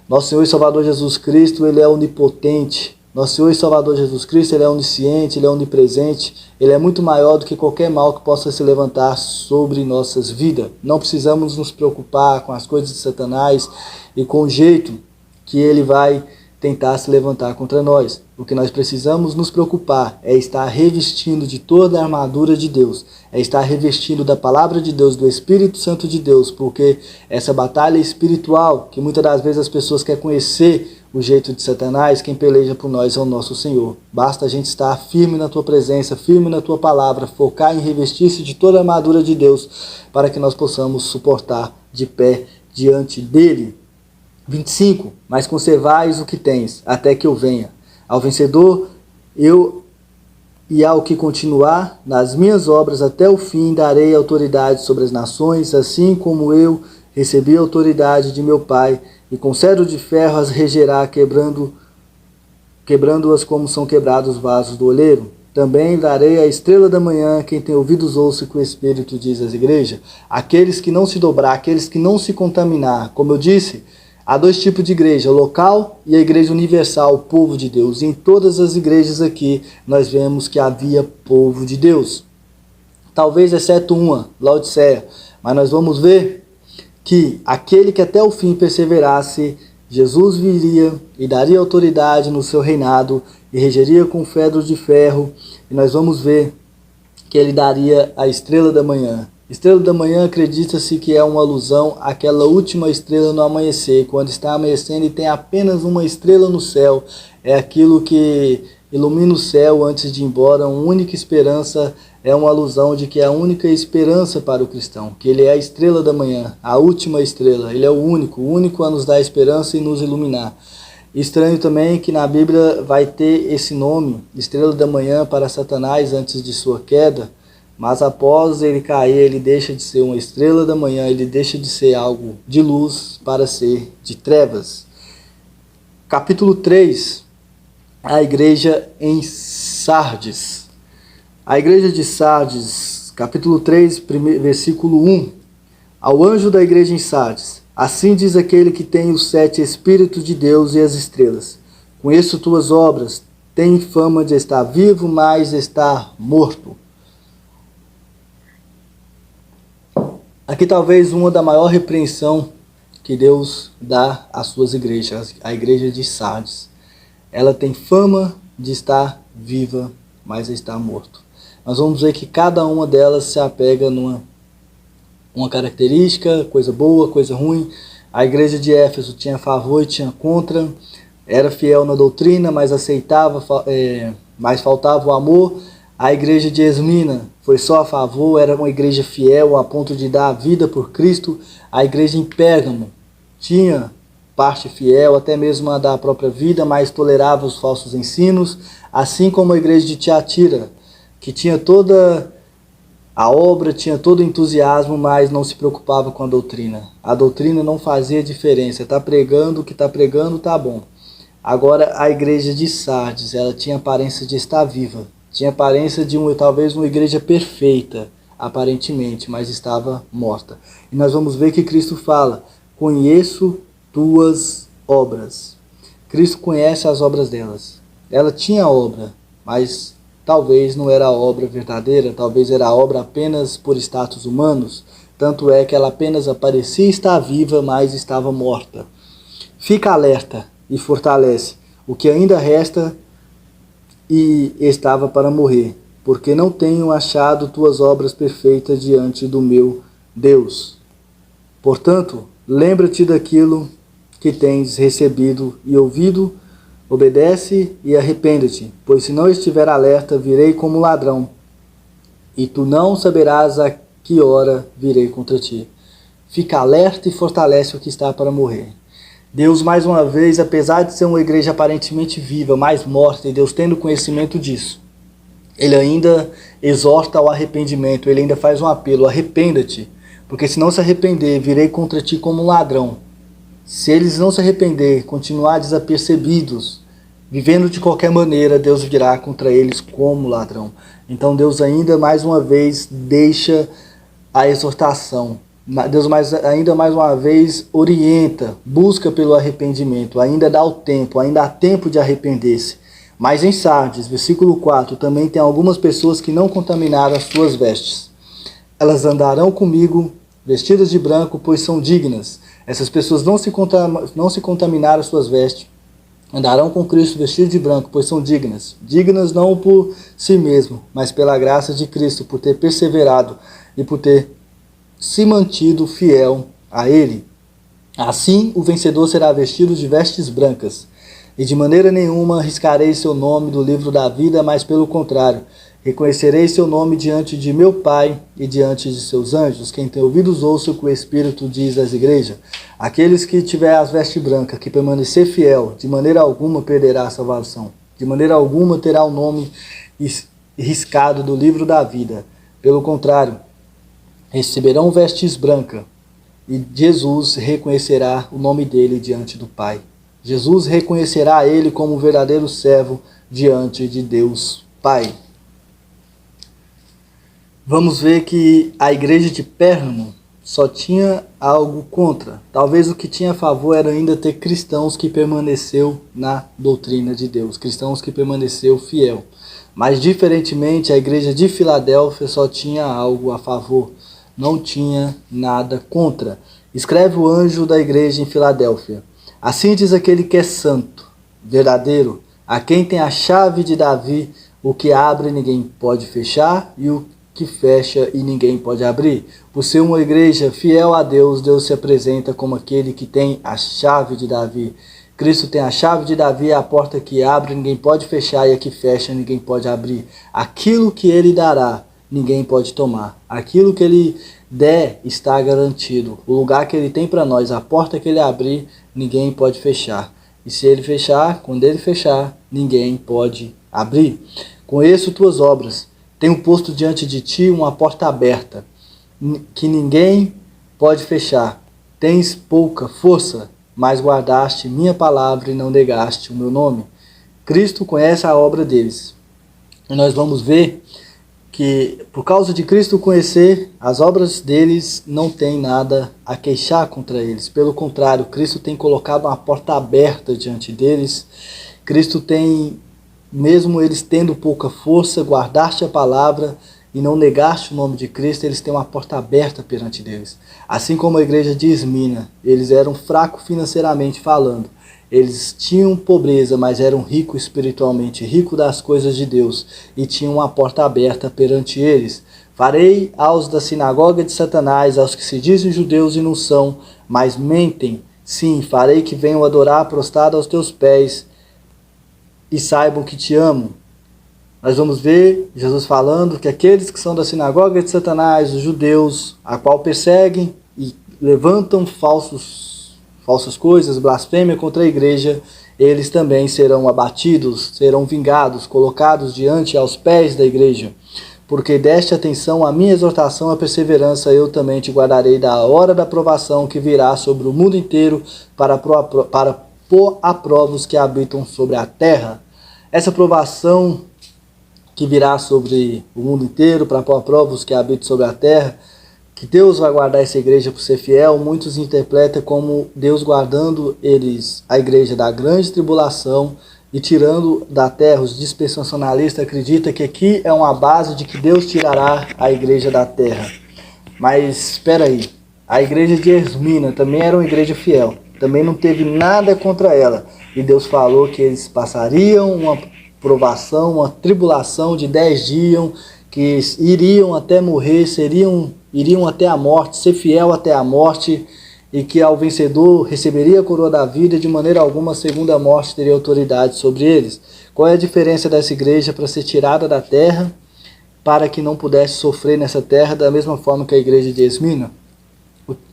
Nosso Senhor e Salvador Jesus Cristo, Ele é onipotente. Nosso Senhor e Salvador Jesus Cristo, Ele é onisciente, Ele é onipresente, Ele é muito maior do que qualquer mal que possa se levantar sobre nossas vidas. Não precisamos nos preocupar com as coisas de Satanás e com o jeito que ele vai tentar se levantar contra nós. O que nós precisamos nos preocupar é estar revestindo de toda a armadura de Deus, é estar revestindo da palavra de Deus, do Espírito Santo de Deus, porque essa batalha espiritual, que muitas das vezes as pessoas querem conhecer o jeito de Satanás, quem peleja por nós é o nosso Senhor. Basta a gente estar firme na tua presença, firme na tua palavra, focar em revestir-se de toda a armadura de Deus, para que nós possamos suportar de pé diante dele. 25. Mas conservais o que tens, até que eu venha. Ao vencedor, e ao que continuar nas minhas obras até o fim, darei autoridade sobre as nações, assim como eu recebi a autoridade de meu Pai, e com cedro de ferro as regerá, quebrando-as como são quebrados os vasos do oleiro. Também darei a estrela da manhã, quem tem ouvidos ouça o que o Espírito diz às igrejas. Aqueles que não se dobrar, aqueles que não se contaminar. Como eu disse, há dois tipos de igreja, local e a igreja universal, o povo de Deus. E em todas as igrejas aqui, nós vemos que havia povo de Deus. Talvez exceto uma, Laodiceia. Mas nós vamos ver que aquele que até o fim perseverasse, Jesus viria e daria autoridade no seu reinado e regeria com cedro de ferro. E nós vamos ver que ele daria a estrela da manhã. Estrela da manhã acredita-se que é uma alusão àquela última estrela no amanhecer. Quando está amanhecendo e tem apenas uma estrela no céu, é aquilo que ilumina o céu antes de ir embora. Uma única esperança, é uma alusão de que é a única esperança para o cristão, que ele é a estrela da manhã, a última estrela. Ele é o único a nos dar esperança e nos iluminar. Estranho também que na Bíblia vai ter esse nome, estrela da manhã, para Satanás antes de sua queda, mas após ele cair, ele deixa de ser uma estrela da manhã, ele deixa de ser algo de luz para ser de trevas. Capítulo 3, a igreja em Sardes. A igreja de Sardes, capítulo 3, versículo 1. Ao anjo da igreja em Sardes, assim diz aquele que tem os 7 Espíritos de Deus e as estrelas. Conheço tuas obras, tem fama de estar vivo, mas estar morto. Aqui talvez uma da maior repreensão que Deus dá às suas igrejas, a igreja de Sardes. Ela tem fama de estar viva, mas está morto. Nós vamos ver que cada uma delas se apega numa característica, coisa boa, coisa ruim. A igreja de Éfeso tinha a favor e tinha contra, era fiel na doutrina, mas aceitava, mas faltava o amor. A igreja de Esmina foi só a favor, era uma igreja fiel a ponto de dar a vida por Cristo. A igreja em Pérgamo tinha parte fiel, até mesmo a da própria vida, mas tolerava os falsos ensinos. Assim como a igreja de Tiatira, que tinha toda a obra, tinha todo o entusiasmo, mas não se preocupava com a doutrina. A doutrina não fazia diferença. Está pregando, o que está pregando está bom. Agora a igreja de Sardes, ela tinha aparência de estar viva. Tinha aparência de talvez uma igreja perfeita. aparentemente, mas estava morta. E nós vamos ver que Cristo fala: conheço tuas obras. Cristo conhece as obras delas. Ela tinha obra, mas talvez não era a obra verdadeira, talvez era a obra apenas por status humanos. Tanto é que ela apenas parecia estar viva, mas estava morta. Fica alerta e fortalece o que ainda resta e estava para morrer, porque não tenho achado tuas obras perfeitas diante do meu Deus. Portanto, lembra-te daquilo que tens recebido e ouvido, obedece e arrepende-te, pois se não estiver alerta, virei como ladrão, e tu não saberás a que hora virei contra ti. Fica alerta e fortalece o que está para morrer. Deus, mais uma vez, apesar de ser uma igreja aparentemente viva, mas morta, e Deus tendo conhecimento disso, Ele ainda exorta ao arrependimento, Ele ainda faz um apelo: arrependa-te, porque se não se arrepender, virei contra ti como um ladrão. Se eles não se arrepender, continuar desapercebidos, vivendo de qualquer maneira, Deus virá contra eles como ladrão. Então Deus ainda mais uma vez deixa a exortação. Deus ainda mais uma vez orienta, busca pelo arrependimento, ainda dá o tempo, ainda há tempo de arrepender-se. Mas em Sardes, versículo 4, também tem algumas pessoas que não contaminaram as suas vestes. Elas andarão comigo vestidas de branco, pois são dignas. Essas pessoas não se contaminaram as suas vestes. Andarão com Cristo vestidos de branco, pois são dignas. Dignas não por si mesmo, mas pela graça de Cristo, por ter perseverado e por ter se mantido fiel a Ele. Assim, o vencedor será vestido de vestes brancas. E de maneira nenhuma riscarei seu nome do livro da vida, mas pelo contrário, reconhecerei seu nome diante de meu Pai e diante de seus anjos. Quem tem ouvidos ouça o que o Espírito diz às igrejas. Aqueles que tiver as vestes brancas, que permanecer fiel, de maneira alguma perderá a salvação. De maneira alguma terá o nome riscado do livro da vida. Pelo contrário, receberão vestes brancas e Jesus reconhecerá o nome dele diante do Pai. Jesus reconhecerá ele como um verdadeiro servo diante de Deus Pai. Vamos ver que a igreja de Pérgamo só tinha algo contra. Talvez o que tinha a favor era ainda ter cristãos que permaneceu na doutrina de Deus, cristãos que permaneceu fiel. Mas diferentemente, a igreja de Filadélfia só tinha algo a favor, não tinha nada contra. Escreve o anjo da igreja em Filadélfia: assim diz aquele que é santo, verdadeiro, a quem tem a chave de Davi, o que abre ninguém pode fechar, e o que fecha e ninguém pode abrir. Por ser uma igreja fiel a Deus, Deus se apresenta como aquele que tem a chave de Davi. Cristo tem a chave de Davi, a porta que abre, ninguém pode fechar, e a que fecha, ninguém pode abrir. Aquilo que ele dará, ninguém pode tomar. Aquilo que ele der está garantido. O lugar que ele tem para nós, a porta que ele abrir, ninguém pode fechar. E se ele fechar, quando ele fechar, ninguém pode abrir. Conheço tuas obras. Tenho posto diante de ti uma porta aberta, que ninguém pode fechar. Tens pouca força, mas guardaste minha palavra e não negaste o meu nome. Cristo conhece a obra deles. E nós vamos ver que, por causa de Cristo conhecer, as obras deles não tem nada a queixar contra eles. Pelo contrário, Cristo tem colocado uma porta aberta diante deles. Cristo tem, mesmo eles tendo pouca força, guardaste a palavra e não negaste o nome de Cristo, eles têm uma porta aberta perante Deus. Assim como a igreja de Esmina, eles eram fracos financeiramente falando. Eles tinham pobreza, mas eram ricos espiritualmente, ricos das coisas de Deus, e tinham uma porta aberta perante eles. Farei aos da sinagoga de Satanás, aos que se dizem judeus e não são, mas mentem. Sim, farei que venham adorar prostrado aos teus pés, e saibam que te amo. Nós vamos ver Jesus falando que aqueles que são da sinagoga de Satanás, os judeus, a qual perseguem e levantam falsas coisas, blasfêmia contra a igreja, eles também serão abatidos, serão vingados, colocados diante aos pés da igreja. Porque deste atenção à minha exortação, à perseverança, eu também te guardarei da hora da provação que virá sobre o mundo inteiro para pôr a prova os que habitam sobre a terra. Essa provação que virá sobre o mundo inteiro para pôr à prova os que habitam sobre a terra, que Deus vai guardar essa igreja por ser fiel, muitos interpretam como Deus guardando eles, a igreja da grande tribulação e tirando da terra. Os dispensacionalistas acreditam que aqui é uma base de que Deus tirará a igreja da terra. Mas espera aí, a igreja de Esmina também era uma igreja fiel, também não teve nada contra ela, e Deus falou que eles passariam uma provação, uma tribulação de 10 dias, que iriam até morrer, iriam até a morte, ser fiel até a morte, e que ao vencedor receberia a coroa da vida, de maneira alguma a segunda morte teria autoridade sobre eles. Qual é a diferença dessa igreja para ser tirada da terra, para que não pudesse sofrer nessa terra da mesma forma que a igreja de Esmina?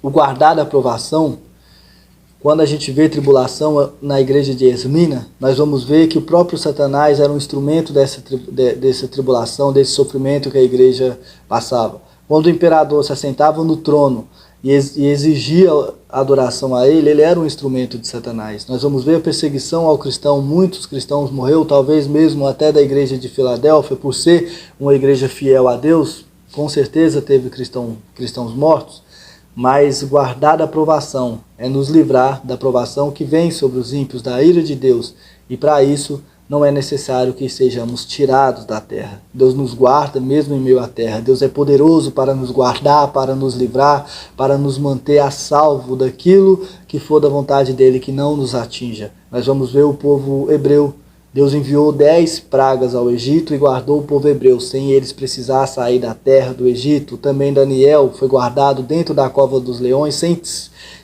O guardar da provação, quando a gente vê tribulação na igreja de Esmina, nós vamos ver que o próprio Satanás era um instrumento dessa tribulação, desse sofrimento que a igreja passava. Quando o imperador se assentava no trono e exigia adoração a ele, ele era um instrumento de Satanás. Nós vamos ver a perseguição ao cristão, muitos cristãos morreram, talvez mesmo até da igreja de Filadélfia, por ser uma igreja fiel a Deus, com certeza teve cristãos mortos, mas guardar da provação é nos livrar da provação que vem sobre os ímpios, da ira de Deus, e para isso não é necessário que sejamos tirados da terra. Deus nos guarda mesmo em meio à terra. Deus é poderoso para nos guardar, para nos livrar, para nos manter a salvo daquilo que for da vontade dele, que não nos atinja. Nós vamos ver o povo hebreu. Deus enviou 10 pragas ao Egito e guardou o povo hebreu, sem eles precisar sair da terra do Egito. Também Daniel foi guardado dentro da cova dos leões,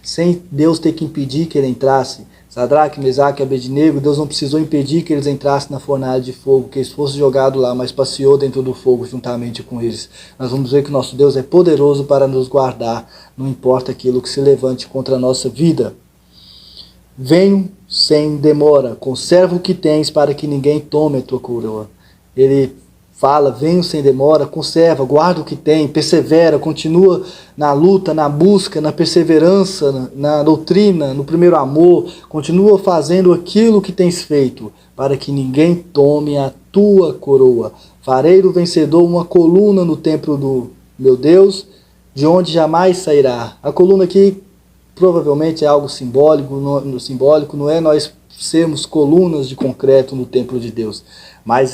sem Deus ter que impedir que ele entrasse. Sadraque, Mesaque e Abednego, Deus não precisou impedir que eles entrassem na fornalha de fogo, que eles fossem jogados lá, mas passeou dentro do fogo juntamente com eles. Nós vamos ver que o nosso Deus é poderoso para nos guardar, não importa aquilo que se levante contra a nossa vida. Venho sem demora, conserva o que tens para que ninguém tome a tua coroa. Ele fala, venho sem demora, conserva, guarda o que tem, persevera, continua na luta, na busca, na perseverança, na doutrina, no primeiro amor, continua fazendo aquilo que tens feito, para que ninguém tome a tua coroa. Farei do vencedor uma coluna no templo do meu Deus, de onde jamais sairá. A coluna aqui provavelmente é algo simbólico, não é nós sermos colunas de concreto no templo de Deus, mas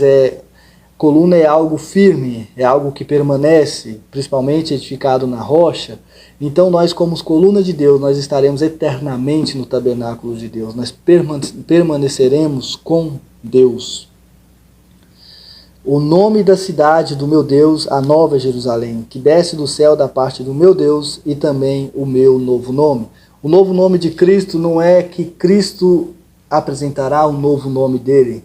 coluna é algo firme, é algo que permanece, principalmente edificado na rocha. Então nós, como coluna de Deus, nós estaremos eternamente no tabernáculo de Deus, nós permaneceremos com Deus. O nome da cidade do meu Deus, a nova Jerusalém, que desce do céu da parte do meu Deus, e também o meu novo nome. O novo nome de Cristo não é que Cristo apresentará um novo nome dele.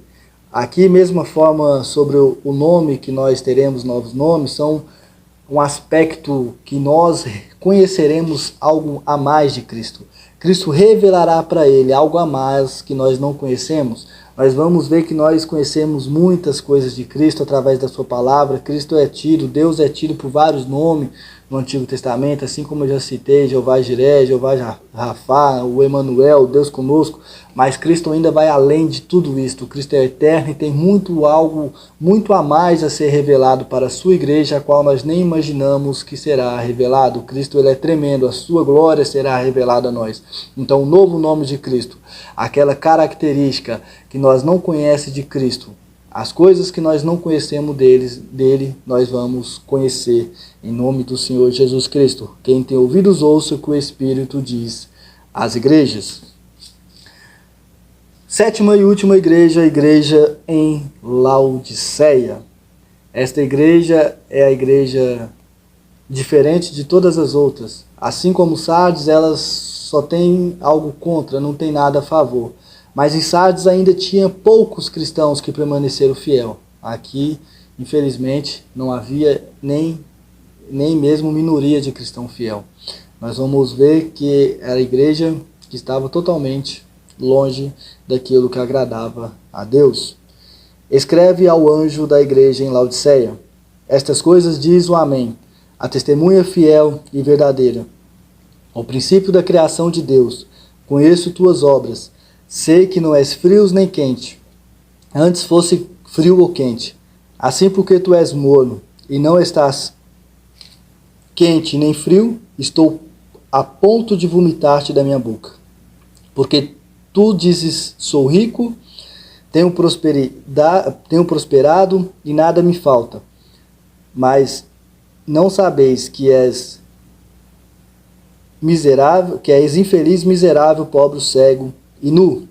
Aqui, mesma forma, sobre o nome que nós teremos, novos nomes, são um aspecto que nós conheceremos algo a mais de Cristo. Cristo revelará para ele algo a mais que nós não conhecemos. Nós vamos ver que nós conhecemos muitas coisas de Cristo através da sua palavra. Cristo é tido, Deus é tido por vários nomes no Antigo Testamento, assim como eu já citei, Jeová Jiré, Jeová Rafá, o Emanuel, Deus conosco, mas Cristo ainda vai além de tudo isso. Cristo é eterno e tem algo muito a mais a ser revelado para a sua igreja, a qual nós nem imaginamos que será revelado. Cristo ele é tremendo, a sua glória será revelada a nós. Então o novo nome de Cristo, aquela característica que nós não conhecemos de Cristo, as coisas que nós não conhecemos dele, nós vamos conhecer em nome do Senhor Jesus Cristo. Quem tem ouvidos, ouça o que o Espírito diz às igrejas. Sétima e última igreja, a igreja em Laodiceia. Esta igreja é a igreja diferente de todas as outras. Assim como Sardes, elas só tem algo contra, não tem nada a favor. Mas em Sardes ainda tinha poucos cristãos que permaneceram fiel. Aqui, infelizmente, não havia nem mesmo minoria de cristão fiel. Nós vamos ver que era a igreja que estava totalmente longe daquilo que agradava a Deus. Escreve ao anjo da igreja em Laodiceia: estas coisas diz o Amém, a testemunha fiel e verdadeira, o princípio da criação de Deus. Conheço tuas obras, sei que não és frio nem quente. Antes fosse frio ou quente. Assim, porque tu és morno e não estás quente nem frio, estou a ponto de vomitar-te da minha boca. Porque tu dizes, sou rico, tenho prosperado e nada me falta. Mas não sabeis que és miserável, que és infeliz, miserável, pobre, cego e nu.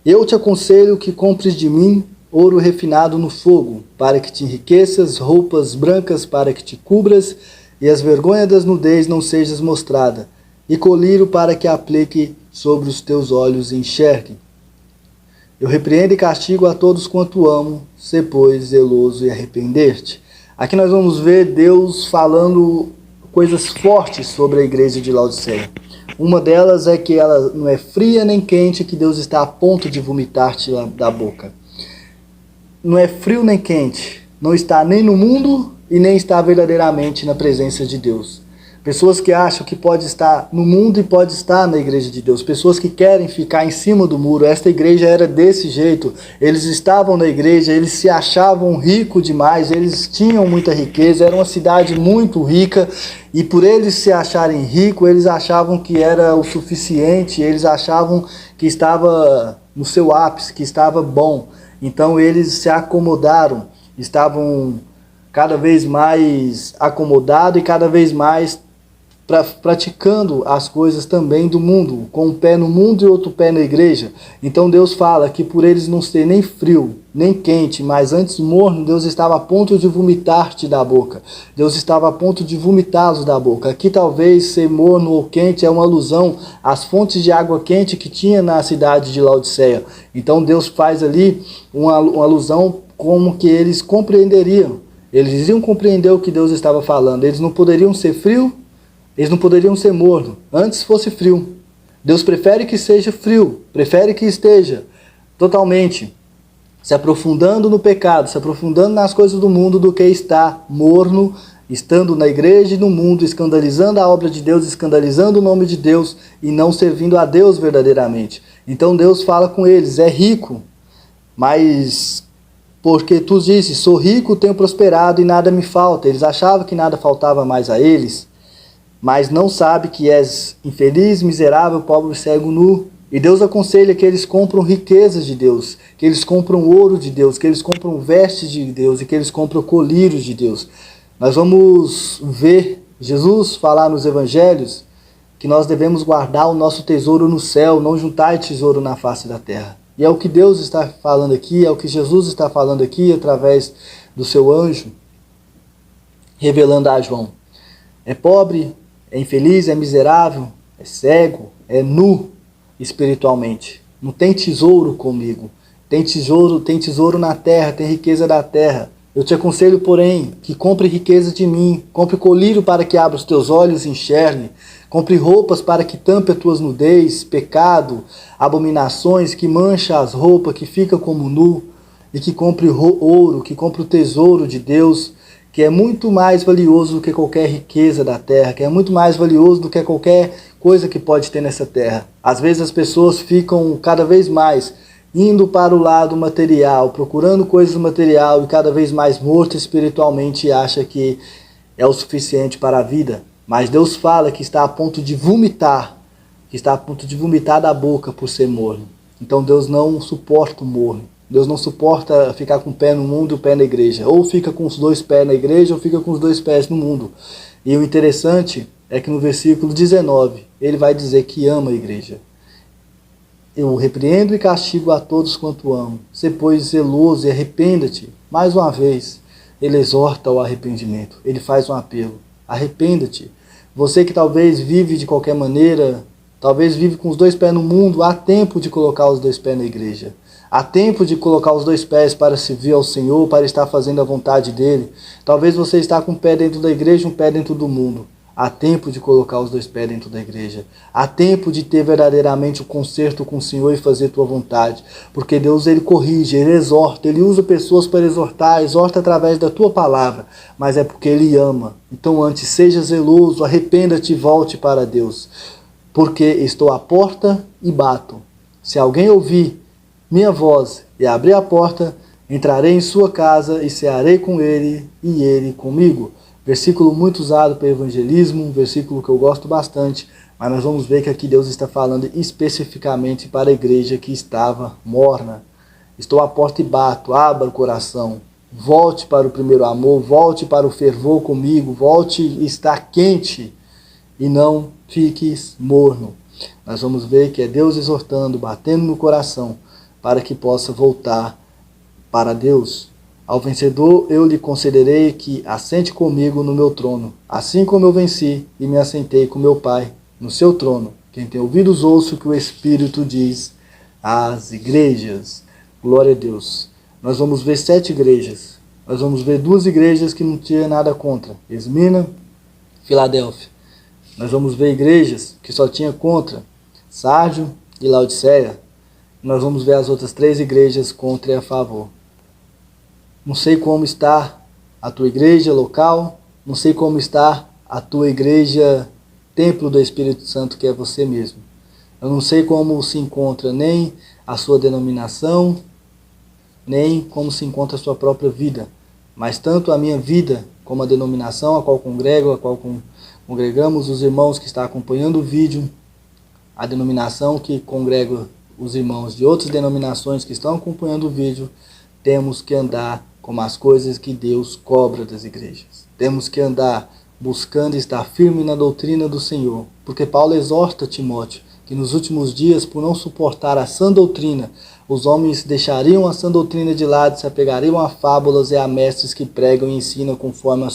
Eu te aconselho que compres de mim ouro refinado no fogo, para que te enriqueças, roupas brancas para que te cubras, e as vergonhas das nudez não sejas mostrada, e colírio para que aplique sobre os teus olhos e enxergue. Eu repreendo e castigo a todos quanto amo, sê pois zeloso e arrepender-te. Aqui nós vamos ver Deus falando coisas fortes sobre a igreja de Laodiceia. Uma delas é que ela não é fria nem quente, que Deus está a ponto de vomitar-te da boca. Não é frio nem quente, não está nem no mundo e nem está verdadeiramente na presença de Deus. Pessoas que acham que pode estar no mundo e pode estar na igreja de Deus. Pessoas que querem ficar em cima do muro. Esta igreja era desse jeito. Eles estavam na igreja, eles se achavam ricos demais, eles tinham muita riqueza, era uma cidade muito rica. E por eles se acharem ricos, eles achavam que era o suficiente, eles achavam que estava no seu ápice, que estava bom. Então eles se acomodaram, estavam cada vez mais acomodados e cada vez mais praticando as coisas também do mundo, com um pé no mundo e outro pé na igreja. Então Deus fala que por eles não ser nem frio, nem quente, mas antes morno, Deus estava a ponto de vomitar-te da boca. Deus estava a ponto de vomitá-los da boca. Aqui talvez ser morno ou quente é uma alusão às fontes de água quente que tinha na cidade de Laodiceia. Então Deus faz ali uma alusão como que eles compreenderiam. Eles iam compreender o que Deus estava falando. Eles não poderiam ser frio, eles não poderiam ser morno, antes fosse frio. Deus prefere que seja frio, prefere que esteja totalmente se aprofundando no pecado, se aprofundando nas coisas do mundo, do que estar morno, estando na igreja e no mundo, escandalizando a obra de Deus, escandalizando o nome de Deus e não servindo a Deus verdadeiramente. Então Deus fala com eles, é rico, mas porque tu dizes, sou rico, tenho prosperado e nada me falta. Eles achavam que nada faltava mais a eles, mas não sabe que és infeliz, miserável, pobre, cego, nu. E Deus aconselha que eles compram riquezas de Deus, que eles compram ouro de Deus, que eles compram vestes de Deus e que eles compram colírios de Deus. Nós vamos ver Jesus falar nos evangelhos que nós devemos guardar o nosso tesouro no céu, não juntar tesouro na face da terra. E é o que Deus está falando aqui, é o que Jesus está falando aqui através do seu anjo, revelando a João. É pobre, é infeliz, é miserável, é cego, é nu espiritualmente. Não tem tesouro comigo. Tem tesouro na terra, tem riqueza da terra. Eu te aconselho, porém, que compre riqueza de mim. Compre colírio para que abra os teus olhos e enxergue. Compre roupas para que tampe as tuas nudez, pecado, abominações, que mancha as roupas, que fica como nu. E que compre ouro, que compre o tesouro de Deus, que é muito mais valioso do que qualquer riqueza da terra, que é muito mais valioso do que qualquer coisa que pode ter nessa terra. Às vezes as pessoas ficam cada vez mais indo para o lado material, procurando coisas material e cada vez mais morto espiritualmente e acha que é o suficiente para a vida. Mas Deus fala que está a ponto de vomitar, da boca por ser morno. Então Deus não suporta o morno. Deus não suporta ficar com o pé no mundo e o pé na igreja. Ou fica com os dois pés na igreja ou fica com os dois pés no mundo. E o interessante é que no versículo 19, ele vai dizer que ama a igreja. Eu repreendo e castigo a todos quanto amo. Sê, pois, zeloso e arrependa-te. Mais uma vez, ele exorta ao arrependimento. Ele faz um apelo. Arrependa-te. Você que talvez vive de qualquer maneira, talvez vive com os dois pés no mundo, há tempo de colocar os dois pés na igreja. Há tempo de colocar os dois pés para servir ao Senhor, para estar fazendo a vontade dEle. Talvez você está com um pé dentro da igreja e um pé dentro do mundo. Há tempo de colocar os dois pés dentro da igreja. Há tempo de ter verdadeiramente o conserto com o Senhor e fazer tua vontade. Porque Deus, Ele corrige, Ele exorta, Ele usa pessoas para exortar, exorta através da tua palavra. Mas é porque Ele ama. Então antes, seja zeloso, arrependa-te e volte para Deus. Porque estou à porta e bato. Se alguém ouvir minha voz e abrir a porta, Entrarei em sua casa e cearei com ele e ele comigo. Versículo muito usado para evangelismo, um versículo que eu gosto bastante, mas nós vamos ver que aqui Deus está falando especificamente para a igreja que estava morna. Estou à porta e bato, abra o coração, volte para o primeiro amor, volte para o fervor comigo, volte e está quente e não fiques morno. Nós vamos ver que é Deus exortando, batendo no coração, para que possa voltar para Deus. Ao vencedor eu lhe concederei que assente comigo no meu trono, assim como eu venci e me assentei com meu Pai no seu trono. Quem tem ouvidos ouça o que o Espírito diz às igrejas. Glória a Deus. Nós vamos ver 7 igrejas. Nós vamos ver 2 igrejas que não tinha nada contra. Esmina, Filadélfia. Nós vamos ver igrejas que só tinha contra. Sárdio e Laodiceia. Nós vamos ver as outras 3 igrejas contra e a favor. Não sei como está a tua igreja local, não sei como está a tua igreja templo do Espírito Santo, que é você mesmo. Eu não sei como se encontra nem a sua denominação, nem como se encontra a sua própria vida. Mas tanto a minha vida como a denominação a qual congrego, a qual congregamos, os irmãos que estão acompanhando o vídeo, a denominação que congrega os irmãos de outras denominações que estão acompanhando o vídeo, temos que andar como as coisas que Deus cobra das igrejas. Temos que andar buscando estar firme na doutrina do Senhor. Porque Paulo exorta Timóteo que nos últimos dias, por não suportar a sã doutrina, os homens deixariam a sã doutrina de lado e se apegariam a fábulas e a mestres que pregam e ensinam conforme o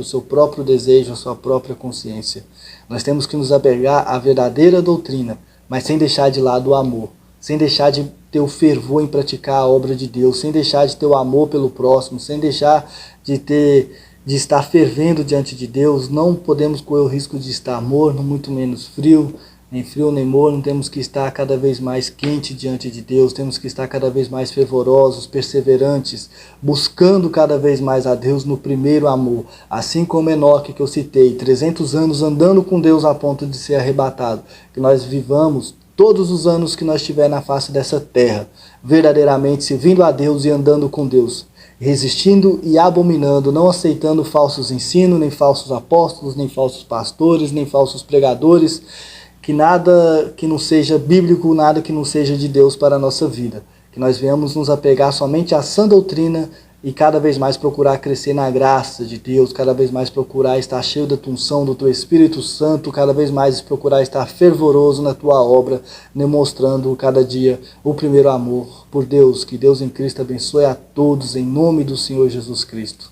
seu próprio desejo, a sua própria consciência. Nós temos que nos apegar à verdadeira doutrina, mas sem deixar de lado o amor, sem deixar de ter o fervor em praticar a obra de Deus, sem deixar de ter o amor pelo próximo, sem deixar de estar fervendo diante de Deus. Não podemos correr o risco de estar morno, muito menos frio nem morno. Temos que estar cada vez mais quente diante de Deus, temos que estar cada vez mais fervorosos, perseverantes, buscando cada vez mais a Deus no primeiro amor. Assim como Enoque, que eu citei, 300 anos andando com Deus a ponto de ser arrebatado. Que nós vivamos todos os anos que nós estiver na face dessa terra, verdadeiramente servindo a Deus e andando com Deus, resistindo e abominando, não aceitando falsos ensinos, nem falsos apóstolos, nem falsos pastores, nem falsos pregadores, que nada que não seja bíblico, nada que não seja de Deus para a nossa vida. Que nós venhamos nos apegar somente à sã doutrina e cada vez mais procurar crescer na graça de Deus, cada vez mais procurar estar cheio da unção do Teu Espírito Santo, cada vez mais procurar estar fervoroso na Tua obra, demonstrando cada dia o primeiro amor por Deus. Que Deus em Cristo abençoe a todos, em nome do Senhor Jesus Cristo.